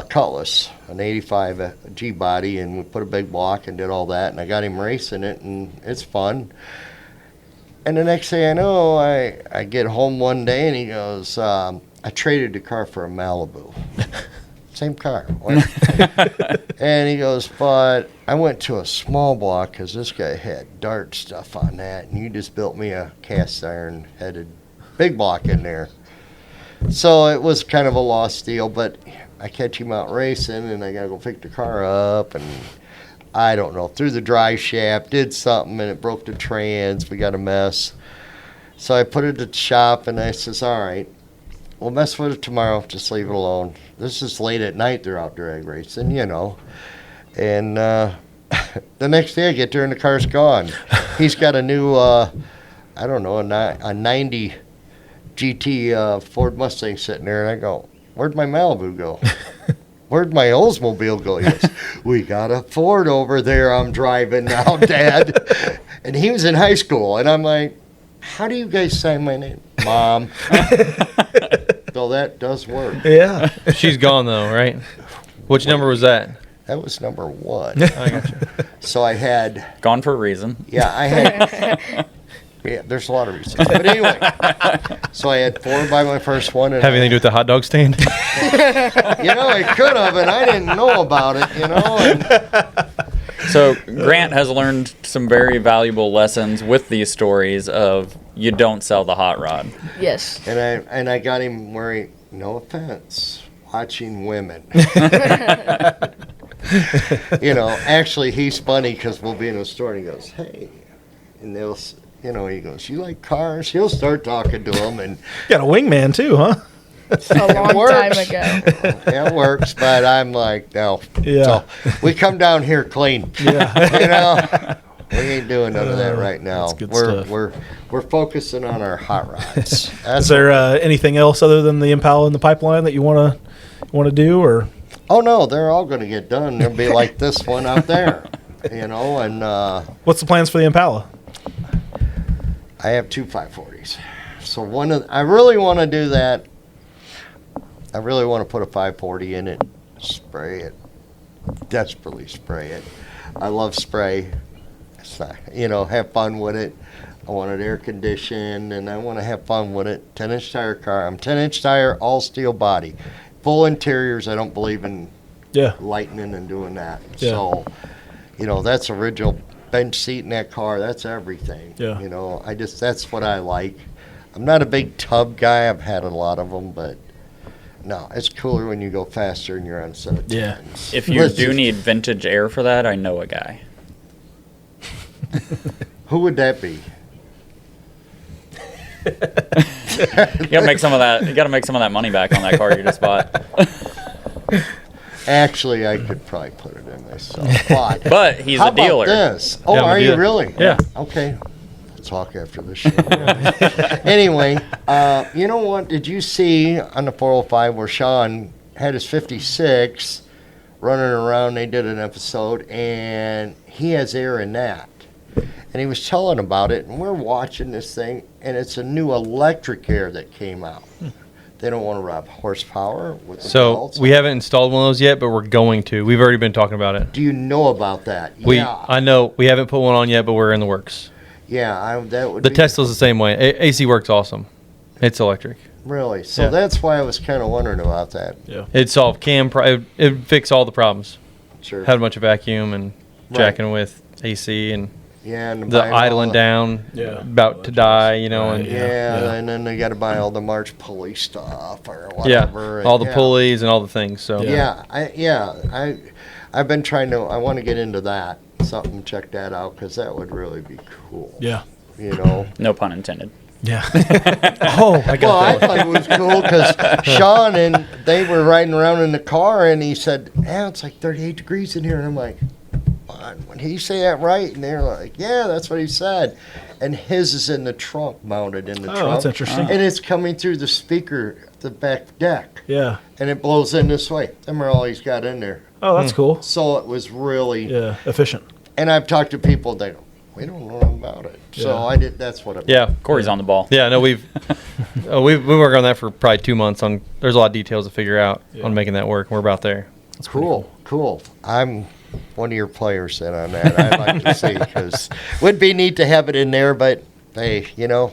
D: Cutlass, an 85 G body, and we put a big block and did all that. And I got him racing it, and it's fun. And the next thing I know, I get home one day, and he goes, "I traded the car for a Malibu." Same car. And he goes, "But I went to a small block because this guy had dart stuff on that, and you just built me a cast iron headed big block in there." So it was kind of a lost deal, but I catch him out racing, and I got to go pick the car up, and I don't know, through the drive shaft, did something, and it broke the trans. We got a mess. So I put it at the shop, and I says, "All right, we'll mess with it tomorrow. Just leave it alone." This is late at night. They're out drag racing, And the next day I get there and the car's gone. He's got a new, a 90 GT Ford Mustang sitting there. And I go, "Where'd my Malibu go? Where'd my Oldsmobile go?" He goes, "We got a Ford over there I'm driving now, Dad." And he was in high school. And I'm like, "How do you guys sign my name?" "Mom." So that does work.
B: Yeah.
C: She's gone, though, right? Which number was that?
D: That was number 1.
C: I got you.
D: So I had,
E: Gone for a reason.
D: yeah, I had, yeah, there's a lot of reasons. But anyway, so I had 4 by my first one. And
C: Have anything to do with the hot dog stand?
D: You know, it could have, and I didn't know about it, you know. And
E: So Grant has learned some very valuable lessons with these stories of you don't sell the hot rod.
A: Yes.
D: And I got him where he, no offense, watching women. You know, actually, he's funny because we'll be in a store and he goes, hey, and they'll, you know, he goes, you like cars? He'll start talking to them, and
B: Got a wingman too, huh?
A: A long time
D: works.
A: ago.
D: it works. But I'm like, no.
B: Yeah.
D: So we come down here clean.
B: Yeah.
D: You know, we ain't doing none of that right now.
B: That's good
D: we're
B: stuff.
D: we're focusing on our hot rods.
B: Is there anything else other than the Impala in the pipeline that you want to do, or?
D: Oh no, they're all going to get done. They'll be like this one out there, you know. And
B: What's the plans for the Impala?
D: I have 2 540s. So I really want to do that. I really want to put a 540 in it, spray it, desperately spray it. I love spray. It's not, you know, have fun with it. I want it air conditioned, and I want to have fun with it. 10-inch tire car. I'm 10-inch tire, all steel body. Full interiors, I don't believe in
B: Yeah.
D: lightning and doing that.
B: Yeah.
D: So, you know, that's original bench seat in that car. That's everything.
B: Yeah.
D: You know, that's what I like. I'm not a big tub guy. I've had a lot of them, but no, it's cooler when you go faster and you're on a set of
B: Yeah.
D: 10s.
E: If you
D: Let's
E: do
D: just-
E: need vintage air for that, I know a guy.
D: Who would that be?
E: You gotta make some of that. You gotta make some of that money back on that car you just bought.
D: Actually, I could probably put it in myself.
E: But he's
D: How
E: a dealer.
D: about this? Oh,
C: Yeah, I'm a
D: are you
C: dealer.
D: really?
C: Yeah.
D: Okay. We'll talk after the show. Anyway, you know what? Did you see on the 405 where Sean had his 56 running around? They did an episode, and he has air in that. And he was telling about it, and we're watching this thing, and it's a new electric air that came out. They don't want to rob horsepower with the
C: So
D: belts.
C: we haven't installed one of those yet, but we're going to. We've already been talking about it.
D: Do you know about that?
C: I know we haven't put one on yet, but we're in the works.
D: Yeah, that would
C: The
D: be
C: Tesla's the same way. AC works awesome. It's electric.
D: really. So
C: Yeah.
D: that's why I was kind of wondering about that.
C: It solved it fixed all the problems.
D: Sure.
C: Had a bunch of vacuum and
D: Right.
C: jacking with AC and
D: Yeah, and
C: the
D: buying all
C: idling
D: the-
C: down,
B: Yeah.
C: about to die, you know,
B: Right.
C: and
D: Yeah, and then they got to buy all the March pulley stuff or
C: yeah,
D: whatever.
C: all the
D: yeah.
C: pulleys and all the things. So
D: I've been trying to. I want to get into that. Something, check that out because that would really be cool.
B: Yeah.
D: You know.
E: No pun intended.
B: Yeah. Oh, I
D: Well,
B: got
D: I
B: that.
D: thought it was cool because Sean and they were riding around in the car, and he said, "Yeah, it's like 38 degrees in here," and I'm like, when he say that right? And they're like, yeah, that's what he said. And his is in the trunk, mounted in the
B: Oh,
D: trunk.
B: that's interesting.
D: And it's coming through the speaker, the back deck.
B: Yeah.
D: And it blows in this way. Them are all he's got in there.
B: Oh, that's cool.
D: So it was really,
B: Yeah, efficient.
D: and I've talked to people, they go, we don't know about it. So
B: Yeah.
D: I did, that's what it
C: yeah,
E: Corey's on the ball.
C: yeah. No, we've been working on that for probably 2 months. There's a lot of details to figure out
B: Yeah.
C: on making that work. We're about there.
D: Cool. I'm one of your players then on that. I'd like to see because would be neat to have it in there, but hey, you know,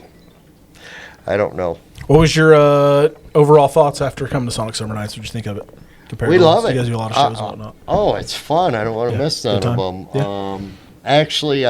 D: I don't know.
B: What was your overall thoughts after coming to Sonic Summer Nights? What did you think of it? Compared
D: We
B: to
D: love it.
B: You guys do a lot of shows and whatnot.
D: Oh, it's fun. I don't want to
B: Yeah,
D: miss
B: good
D: none of
B: time.
D: them. Actually,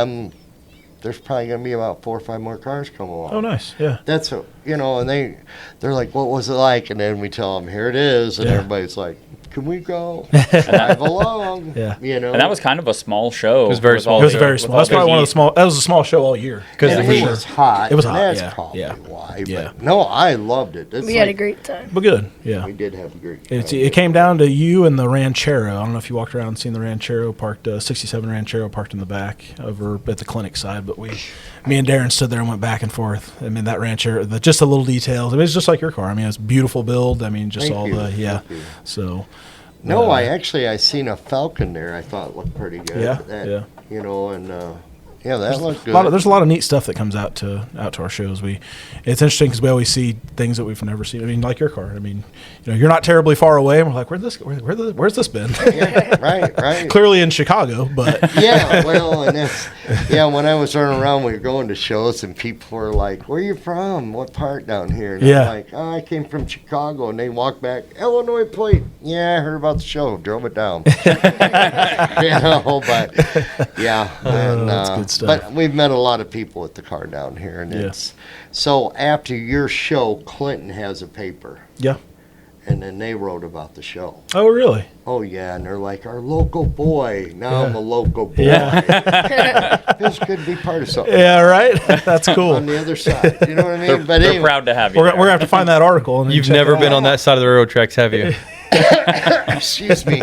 D: there's probably going to be about 4 or 5 more cars come along.
B: Oh, nice. Yeah.
D: That's a, and they're like, what was it like? And then we tell them, here it is, and
B: Yeah.
D: everybody's like, can we go? Drive along.
B: Yeah.
D: You know.
E: And that was kind of a small show.
C: It was very
E: with
C: small.
E: all
B: It was
E: the-
B: very
E: with
B: small.
E: all
B: That's
E: the
B: probably one of the
E: heat.
B: small. That was a small show all year.
C: Because
D: and
C: for
D: it
C: sure.
D: was hot.
B: It was
D: and
B: hot,
D: That's
B: yeah,
D: probably
B: yeah.
D: why.
B: Yeah.
D: But no, I loved it. It's
A: We had a
D: like-
A: great time.
B: But good. Yeah.
D: We did have a great.
B: It came down to you and the Ranchero. I don't know if you walked around and seen the Ranchero parked, 67 Ranchero parked in the back over at the clinic side. But me and Darren stood there and went back and forth. I mean, that Ranchero, just the little details. I mean, it's just like your car. I mean, it's beautiful build. I mean, just
D: Thank
B: all
D: you.
B: the, yeah.
D: Thank you.
B: So.
D: No,
B: uh,
D: I seen a Falcon there. I thought looked pretty good.
B: Yeah,
D: That,
B: yeah.
D: You know, and Yeah, that looked good.
B: There's a lot of neat stuff that comes out to our shows. It's interesting because we always see things that we've never seen. I mean, like your car. I mean, you're not terribly far away, and we're like, where's this been?
D: Yeah, right.
B: Clearly in Chicago, but
D: Yeah, well, and that's, when I was running around, we were going to shows, and people were like, where are you from? What part down here? And
B: Yeah.
D: I'm like, I came from Chicago. And they walked back, Illinois plate. Yeah, I heard about the show. Drove it down. But, yeah.
B: That's good stuff.
D: But we've met a lot of people at the car down here. And it's so after your show, Clinton has a paper.
B: yeah.
D: And then they wrote about the show.
B: Oh, really?
D: Oh, yeah, and they're like, our local boy. Now I'm a local boy.
B: Yeah.
D: Feels good to be part of something.
B: Yeah, right. That's cool.
D: On the other side. You know what I mean? But
E: They're
D: anyway,
E: proud to have you.
B: We're gonna have to find that article. And then
C: You've
B: check
C: never
B: it
C: been
B: out.
C: on that side of the railroad tracks, have you?
D: excuse me.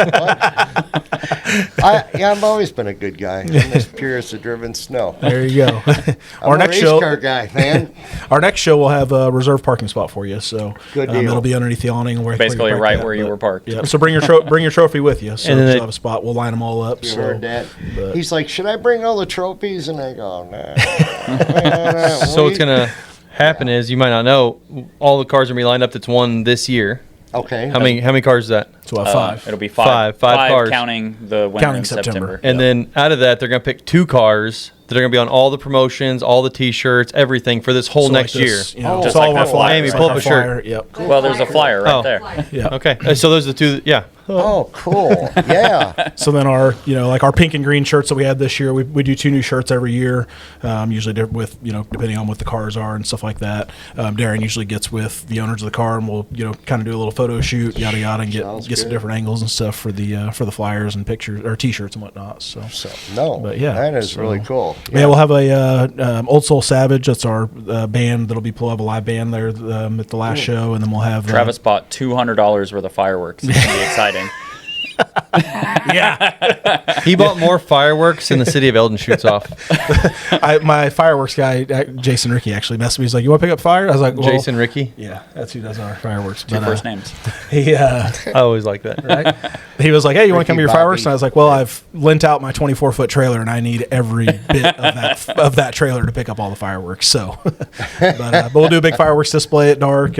D: I've always been a good guy. I'm as pure as the driven snow.
B: There you go.
D: I'm a race car guy, man.
B: Our next show will have a reserved parking spot for you. So
D: Good deal.
B: it'll be underneath the awning.
E: Basically right where you were parked.
B: Yeah. So bring your trophy with you. So
C: And then
B: you'll
C: they-
B: have a spot. We'll line them all up.
D: You
B: so
D: heard that?
B: but-
D: He's like, should I bring all the trophies? And I go, nah.
C: So what's gonna happen is, you might not know, all the cars are gonna be lined up that's won this year.
D: Okay.
C: How many cars is that?
B: So we'll have five.
E: It'll be five.
C: Five cars.
E: Counting the winner
B: Counting
E: in
B: September.
E: September.
C: And then out of that, they're gonna pick 2 cars that are gonna be on all the promotions, all the T-shirts, everything for this whole
B: So
C: next
B: like
C: year.
B: this, You know,
D: Oh,
B: it's
E: just
B: all
E: like
B: our
E: that
B: flyers.
C: Amy,
B: It's
C: pull
B: like
C: up
B: our
C: a shirt.
B: flyer. Yep.
E: Well, there's a flyer right
C: Oh.
E: there.
B: Yeah.
C: Okay, so those are the 2. Yeah.
D: Oh, cool. Yeah.
B: So then our, like our pink and green shirts that we had this year, we do 2 new shirts every year, usually with, depending on what the cars are and stuff like that. Darren usually gets with the owners of the car and we'll, kind of do a little photo shoot, yada, yada, and
D: Sounds
B: get some
D: good.
B: different angles and stuff for the flyers and pictures or T-shirts and whatnot. So
D: No,
B: But yeah,
D: that is
B: so-
D: really cool.
B: yeah, we'll have a Old Soul Savage. That's our band that'll we'll have a live band there at the last show, and then we'll have
E: Travis bought $200 worth of fireworks. It's gonna be exciting.
B: Yeah,
C: He bought more fireworks than the city of Eldon shoots off.
B: my fireworks guy, Jason Ricky, actually messaged me. He's like, "You want to pick up fire?" I was like, well,
C: Jason Ricky.
B: Yeah, that's who does our fireworks.
E: Two
B: But,
E: first names.
B: He
C: I always like that.
B: right? He was like, "Hey, you want to come to your
D: Ricky
B: fireworks?"
D: Bobby.
B: And I was like, "Well, I've lent out my 24-foot trailer, and I need every bit of that trailer to pick up all the fireworks." So, but we'll do a big fireworks display at dark.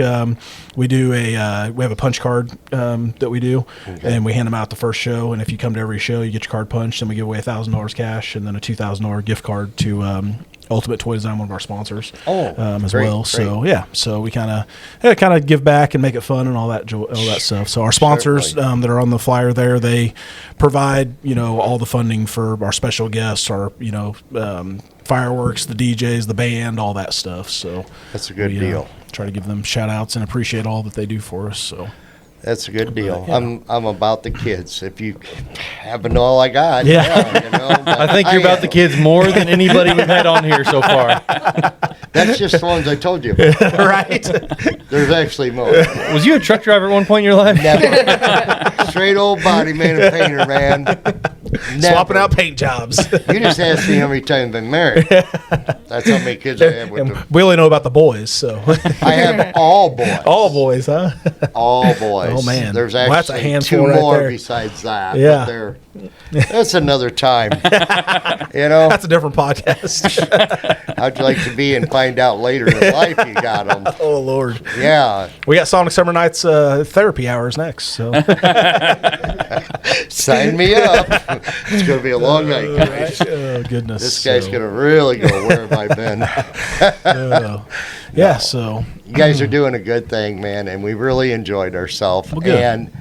B: We do we have a punch card that we do, and we hand them out the first show. And if you come to every show, you get your card punched, and we give away $1,000 cash, and then a $2,000 gift card to Ultimate Toy Design, one of our sponsors, as
D: great,
B: well.
D: great.
B: So yeah, so we kind of give back and make it fun and all that stuff. So our sponsors
D: Certainly.
B: that are on the flyer there, they provide all the funding for our special guests, our fireworks, the DJs, the band, all that stuff. So
D: That's a good
B: we,
D: deal.
B: Try to give them shout outs and appreciate all that they do for us. So
D: That's a good deal.
B: yeah.
D: I'm about the kids. If you happen to all I got,
B: Yeah.
D: but
C: I think you're about the kids more than anybody we've had on here so far.
D: That's just the ones I told you about.
B: right,
D: There's actually more.
C: Was you a truck driver at one point in your life?
D: Never. Straight old body man and painter, man. Never.
B: swapping out paint jobs.
D: You just asked me how many times I've been married. That's how many kids I have with them.
B: We only know about the boys, so
D: I have all boys.
B: all boys, huh?
D: All boys.
B: Oh, man.
D: There's
B: Well, that's a
D: actually
B: handful
D: 2
B: right
D: more
B: there.
D: besides that.
B: Yeah.
D: But that's another time.
B: That's a different podcast.
D: How'd you like to be and find out later in life you got them?
B: Oh Lord,
D: Yeah.
B: we got Sonic Summer Nights therapy hours next. So
D: Sign me up. It's going to be a long night, guys.
B: oh goodness,
D: This guy's going to really go, where have I been?
B: yeah. So
D: You guys are doing a good thing, man, and we really enjoyed ourselves.
B: Well, good.
D: And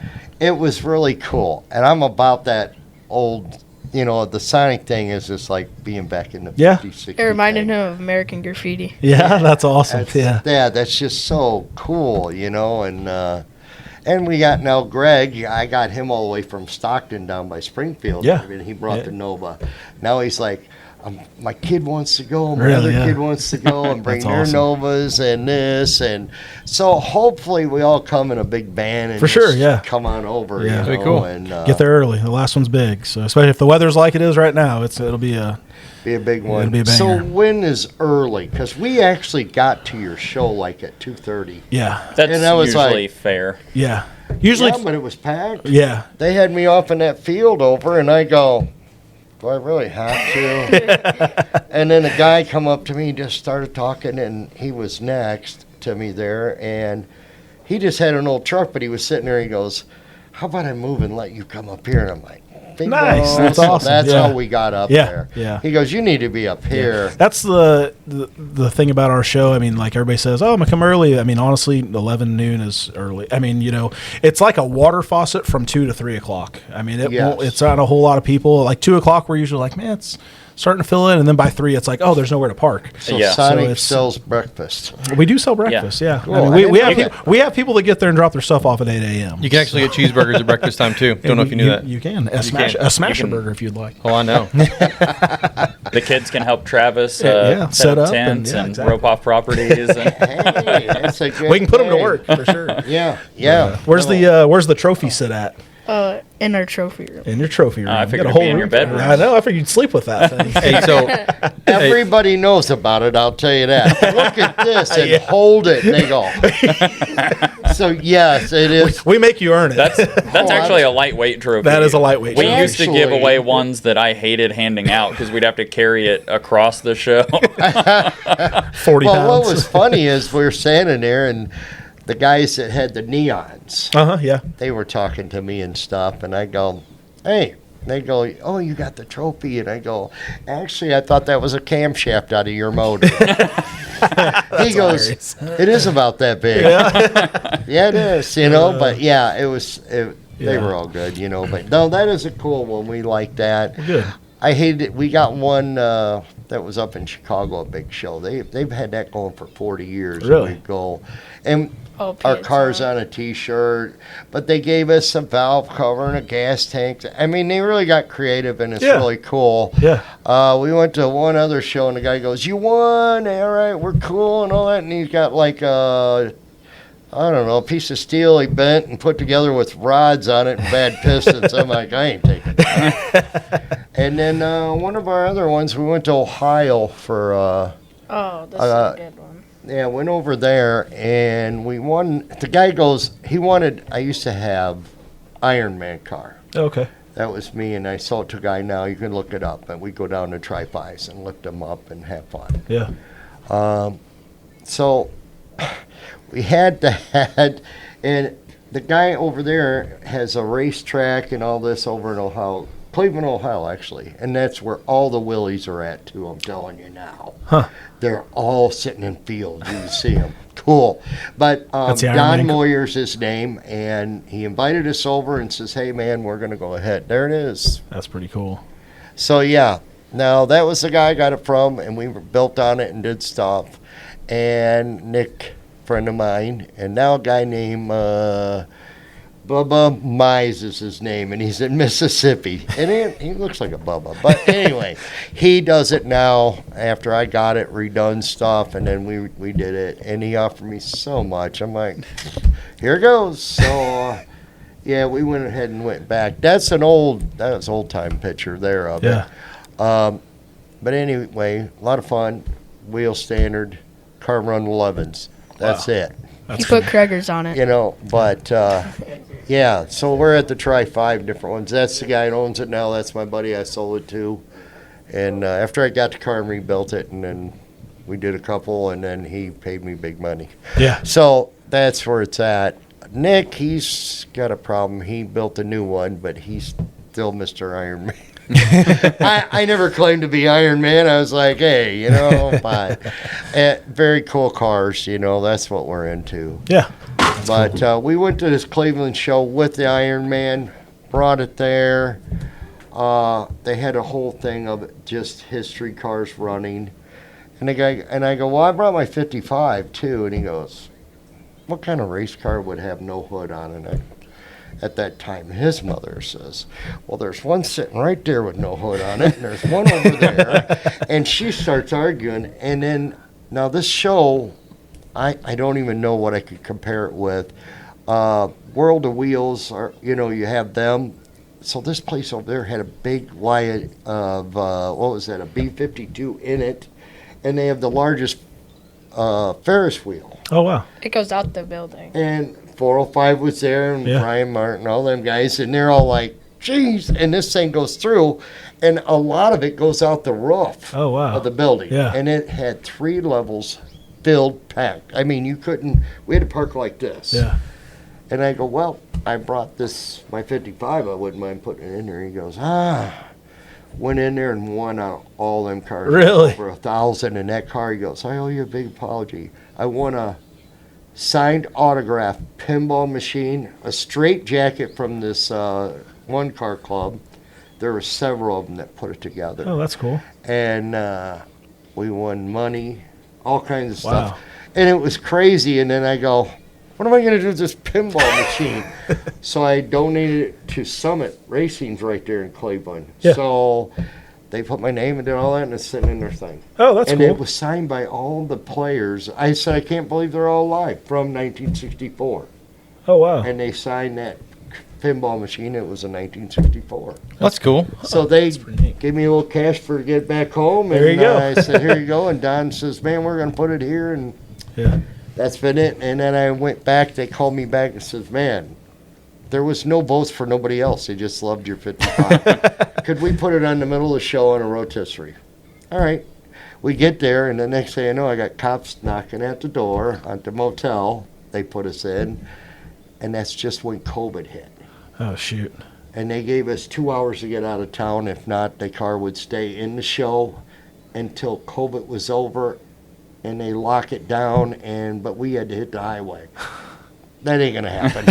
D: it was really cool. And I'm about that old, the Sonic thing is just like being back in the
B: Yeah.
D: 50s, 60s.
A: It reminded
D: thing.
A: him of American Graffiti.
B: yeah, that's awesome.
D: That's, that's just so cool, and we got now Greg. I got him all the way from Stockton down by Springfield.
B: Yeah.
D: I mean, he brought
B: Yeah.
D: the Nova. Now he's like, my kid wants to go. My
B: Really,
D: other
B: yeah.
D: kid wants to go and bring
B: That's
D: their
B: awesome.
D: Novas and this. And so hopefully we all come in a big band and
B: For sure,
D: just
B: yeah.
D: come on over.
B: Yeah.
C: That'd be cool.
D: And,
B: Get there early. The last one's big, so especially if the weather's like it is right now, it'll be a
D: Be a big one.
B: it'll be a
D: So
B: banger.
D: when is early? Because we actually got to your show like at 2:30.
B: yeah,
E: That's
D: And that was
E: usually
D: like-
E: fair.
B: usually
D: Yeah, but it was packed.
B: yeah.
D: They had me off in that field over, and I go, do I really have to? And then a guy come up to me, just started talking, and he was next to me there, and he just had an old truck, but he was sitting there. He goes, "How about I move and let you come up here?" And I'm like, bingo.
B: Nice. That's
D: So
B: awesome.
D: That's
B: Yeah.
D: how we got up
B: Yeah,
D: there.
B: yeah.
D: He goes, "You need to be up here."
B: That's the thing about our show. I mean, like everybody says, "Oh, I'm gonna come early." I mean, honestly, 11 noon is early. I mean, it's like a water faucet from 2 to 3 o'clock. I mean,
D: Yes.
B: it's not a whole lot of people. Like 2 o'clock, we're usually like, man, it's starting to fill in, and then by 3, it's like, oh, there's nowhere to park.
D: So
E: Yeah.
D: Sonic
B: So it's-
D: sells breakfast.
B: We do sell breakfast, yeah.
D: Cool.
B: I mean,
D: I
B: we
D: didn't
B: have
D: know
B: people, we have people that get there and drop their stuff off at 8 a.m.
C: You can actually get cheeseburgers at breakfast time too. Don't know if you knew that.
B: You can a smasher burger if you'd like.
C: Oh, I know.
E: The kids can help Travis
B: Yeah,
E: set up
B: up and-
E: tents
B: yeah,
E: and
B: exactly.
E: rope off properties. And
D: Hey, that's a good
B: We can put them to
D: thing.
B: work for sure.
D: Yeah, yeah.
B: Where's the trophy sit at?
A: In our trophy room.
B: In your trophy room.
E: I
B: You
E: figured
B: got a
E: it'd be
B: whole
E: in your
B: room.
E: bedroom.
B: I know. I figured you'd sleep with that thing.
C: Hey, so
D: Everybody knows about it, I'll tell you that. Look at this and
B: Yeah.
D: hold it. They go. So, yes, it is.
B: We make you earn it.
E: that's actually a lightweight trophy.
B: That is a lightweight
E: We
B: trophy.
E: used to give
D: Actually-
E: away ones that I hated handing out because we'd have to carry it across the show.
B: 40
D: Well,
B: pounds.
D: what was funny is we were standing there and the guys that had the neons,
B: Yeah.
D: they were talking to me and stuff, and I go, "Hey." They go, "Oh, you got the trophy." And I go, "Actually, I thought that was a camshaft out of your motor." He goes,
B: hilarious.
D: "It is about that big." Yeah, it is, but yeah, it was, they
B: Yeah.
D: were all good, but no, that is a cool one. We like that.
B: Good.
D: I hated it. We got one that was up in Chicago, a big show. They've had that going for 40 years.
B: Really?
D: We go, and
A: Oh,
D: our
A: PXR.
D: car's on a T-shirt, but they gave us a valve cover and a gas tank. I mean, they really got creative, and it's
B: Yeah.
D: really cool.
B: Yeah.
D: We went to one other show, and the guy goes, "You won, all right, we're cool," and all that. And he's got like I don't know, a piece of steel he bent and put together with rods on it and bad pistons. I'm like, I ain't taking that. And then one of our other ones, we went to Ohio for,
A: Oh, that's a good one.
D: yeah, went over there and we won. The guy goes, I used to have Iron Man car.
B: Okay.
D: That was me, and I sold it to a guy now. You can look it up, and we go down to Tri-Fi's and lift them up and have fun.
B: Yeah.
D: So we had that, and the guy over there has a racetrack and all this over in Ohio, Cleveland, Ohio, actually, and that's where all the Willies are at too. I'm telling you now.
B: Huh.
D: They're all sitting in fields. You can see them. Cool. But
B: That's the Iron
D: Don
B: Man.
D: Moyer's his name, and he invited us over and says, "Hey, man, we're going to go ahead." There it is.
B: That's pretty cool.
D: So, yeah. Now, that was the guy I got it from, and we were built on it and did stuff. And Nick, friend of mine, and now a guy named Bubba Mize is his name, and he's in Mississippi. And he looks like a Bubba. But anyway, he does it now after I got it, redone stuff, and then we did it. And he offered me so much. I'm like, here goes. So, yeah, we went ahead and went back. That was old-time picture there of
B: Yeah.
D: it. But anyway, a lot of fun. Wheel standard, car run 11s. That's it.
A: He put Craigers on it.
D: But yeah, so we're at the Try 5 different ones. That's the guy that owns it now. That's my buddy I sold it to. And after I got the car and rebuilt it, and then we did a couple, and then he paid me big money.
B: Yeah.
D: So that's where it's at. Nick, he's got a problem. He built a new one, but he's still Mr. Iron Man. I never claimed to be Iron Man. I was like, hey, fine. Very cool cars, that's what we're into.
B: Yeah.
D: But we went to this Cleveland show with the Iron Man, brought it there. They had a whole thing of it, just history cars running. And I go, well, I brought my 55 too. And he goes, what kind of race car would have no hood on it? At that time, his mother says, well, there's one sitting right there with no hood on it, and there's one over there. And she starts arguing. And then, now this show, I don't even know what I could compare it with. World of Wheels, you have them. So this place over there had a big Weiand of, a B-52 in it. And they have the largest Ferris wheel.
B: Oh, wow.
A: It goes out the building.
D: And 405 was there, and
B: Yeah.
D: Brian Martin, all them guys, and they're all like jeez. And this thing goes through, and a lot of it goes out the roof
B: Oh, wow.
D: of the building.
B: Yeah.
D: And it had 3 levels filled, packed. I mean, you couldn't, we had to park like this.
B: Yeah.
D: And I go, well, I brought this, my 55, I wouldn't mind putting it in there. He goes, went in there and won out all them cars.
B: Really?
D: For $1,000 in that car. He goes, I owe you a big apology. I won a signed autograph pinball machine, a straight jacket from this one car club. There were several of them that put it together.
B: Oh, that's cool.
D: And we won money, all kinds of
B: Wow.
D: stuff. And it was crazy. And then I go, what am I going to do with this pinball machine? So I donated it to Summit Racing's right there in Cleveland.
B: Yeah.
D: So they put my name and did all that, and it's sitting in their thing.
B: Oh, that's
D: and
B: cool.
D: it was signed by all the players. I said, I can't believe they're all alive from 1964.
B: Oh, wow.
D: And they signed that pinball machine. It was in 1964.
C: That's cool.
D: So they
B: pretty neat.
D: gave me a little cash for to get back home. And
B: There you go.
D: I said, here you go. And Don says, man, we're going to put it here. And
B: Yeah.
D: that's been it. And then I went back. They called me back and says, man, there was no votes for nobody else. They just loved your 55. Could we put it on the middle of the show on a rotisserie? All right. We get there, and the next thing I know, I got cops knocking at the door at the motel. They put us in, and that's just when COVID hit.
B: Oh, shoot.
D: And they gave us 2 hours to get out of town. If not, the car would stay in the show until COVID was over, and they lock it down. But we had to hit the highway. That ain't gonna happen.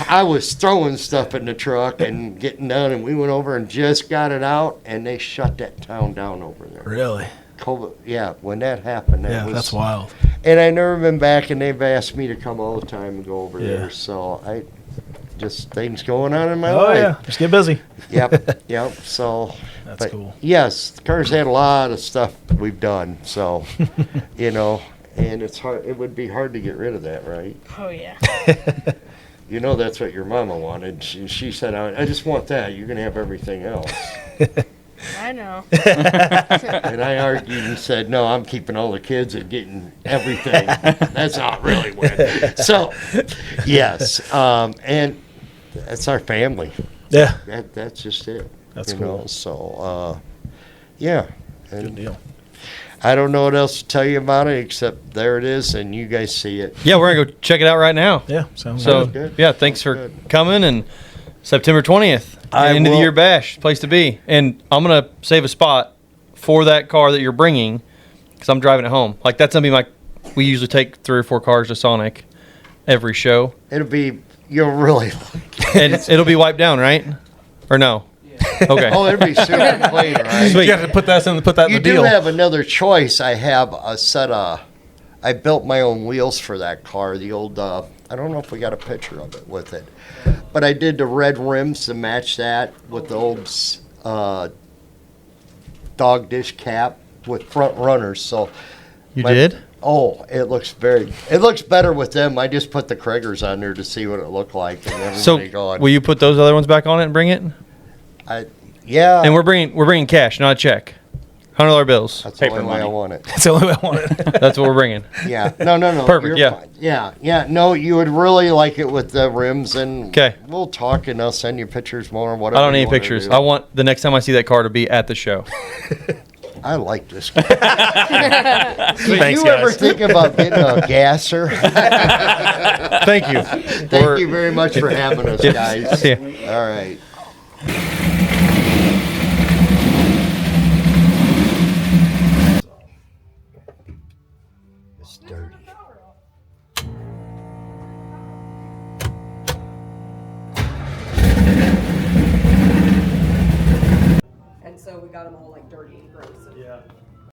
D: I was throwing stuff in the truck and getting done, and we went over and just got it out, and they shut that town down over there.
B: Really?
D: COVID, yeah. When that happened,
B: That's wild.
D: And I never been back, and they've asked me to come all the time and go over
B: Yeah.
D: there. So I just things going on in my
B: Oh,
D: life.
B: yeah. Just get busy.
D: Yep, yep. So
B: That's cool.
D: Yes, the car's had a lot of stuff we've done. So, and it's hard. It would be hard to get rid of that, right?
A: Oh yeah.
D: That's what your mama wanted. She said, "I just want that. You're gonna have everything else."
A: I know.
D: And I argued and said, "No, I'm keeping all the kids and getting everything." That's how it really went. So, yes, and that's our family.
B: Yeah.
D: That's just it.
B: That's cool.
D: So, yeah.
B: Good
D: And
B: deal.
D: I don't know what else to tell you about it except there it is, and you guys see it.
C: Yeah, we're gonna go check it out right now.
B: Yeah. Sounds
C: So
B: good.
D: good.
C: yeah, thanks for
D: Good.
C: coming. And September 20th,
D: I
C: end of the
D: will-
C: year bash, place to be. And I'm gonna save a spot for that car that you're bringing because I'm driving it home. Like that's gonna be we usually take 3 or 4 cars to Sonic every show,
D: You'll really
C: and it'll be wiped down, right? Or no? Okay.
D: Oh, it'll be super clean, right?
C: Sweet.
B: You got to put that in the
D: You
B: deal.
D: do have another choice. I have a set of, I built my own wheels for that car. The old, I don't know if we got a picture of it with it, but I did the red rims to match that with the old dog dish cap with front runners. So
C: You did?
D: Oh, it looks better with them. I just put the Kragers on there to see what it looked like, and everybody
C: So
D: going,
C: will you put those other ones back on it and bring it?
D: yeah.
C: And we're bringing cash, not a check. $100 bills.
D: That's the
E: Paper
D: only way I
E: money.
D: want it.
B: That's the only way I want it.
C: That's what we're bringing.
D: Yeah. No.
C: Perfect,
D: You're
C: yeah.
D: fine. Yeah. No, you would really like it with the rims, and
C: 'Kay.
D: we'll talk, and I'll send you pictures more. Whatever.
C: I don't
D: you
C: need
D: wanna
C: pictures.
D: do.
C: I want the next time I see that car to be at the show.
D: I like this guy. Did
B: Thanks,
D: you ever
B: guys.
D: think about getting a gasser?
C: Thank you.
D: Thank you very much for having us,
C: Yeah.
D: guys.
C: See ya.
D: All right. It's dirty.
F: And so we got them all like dirty and gross. And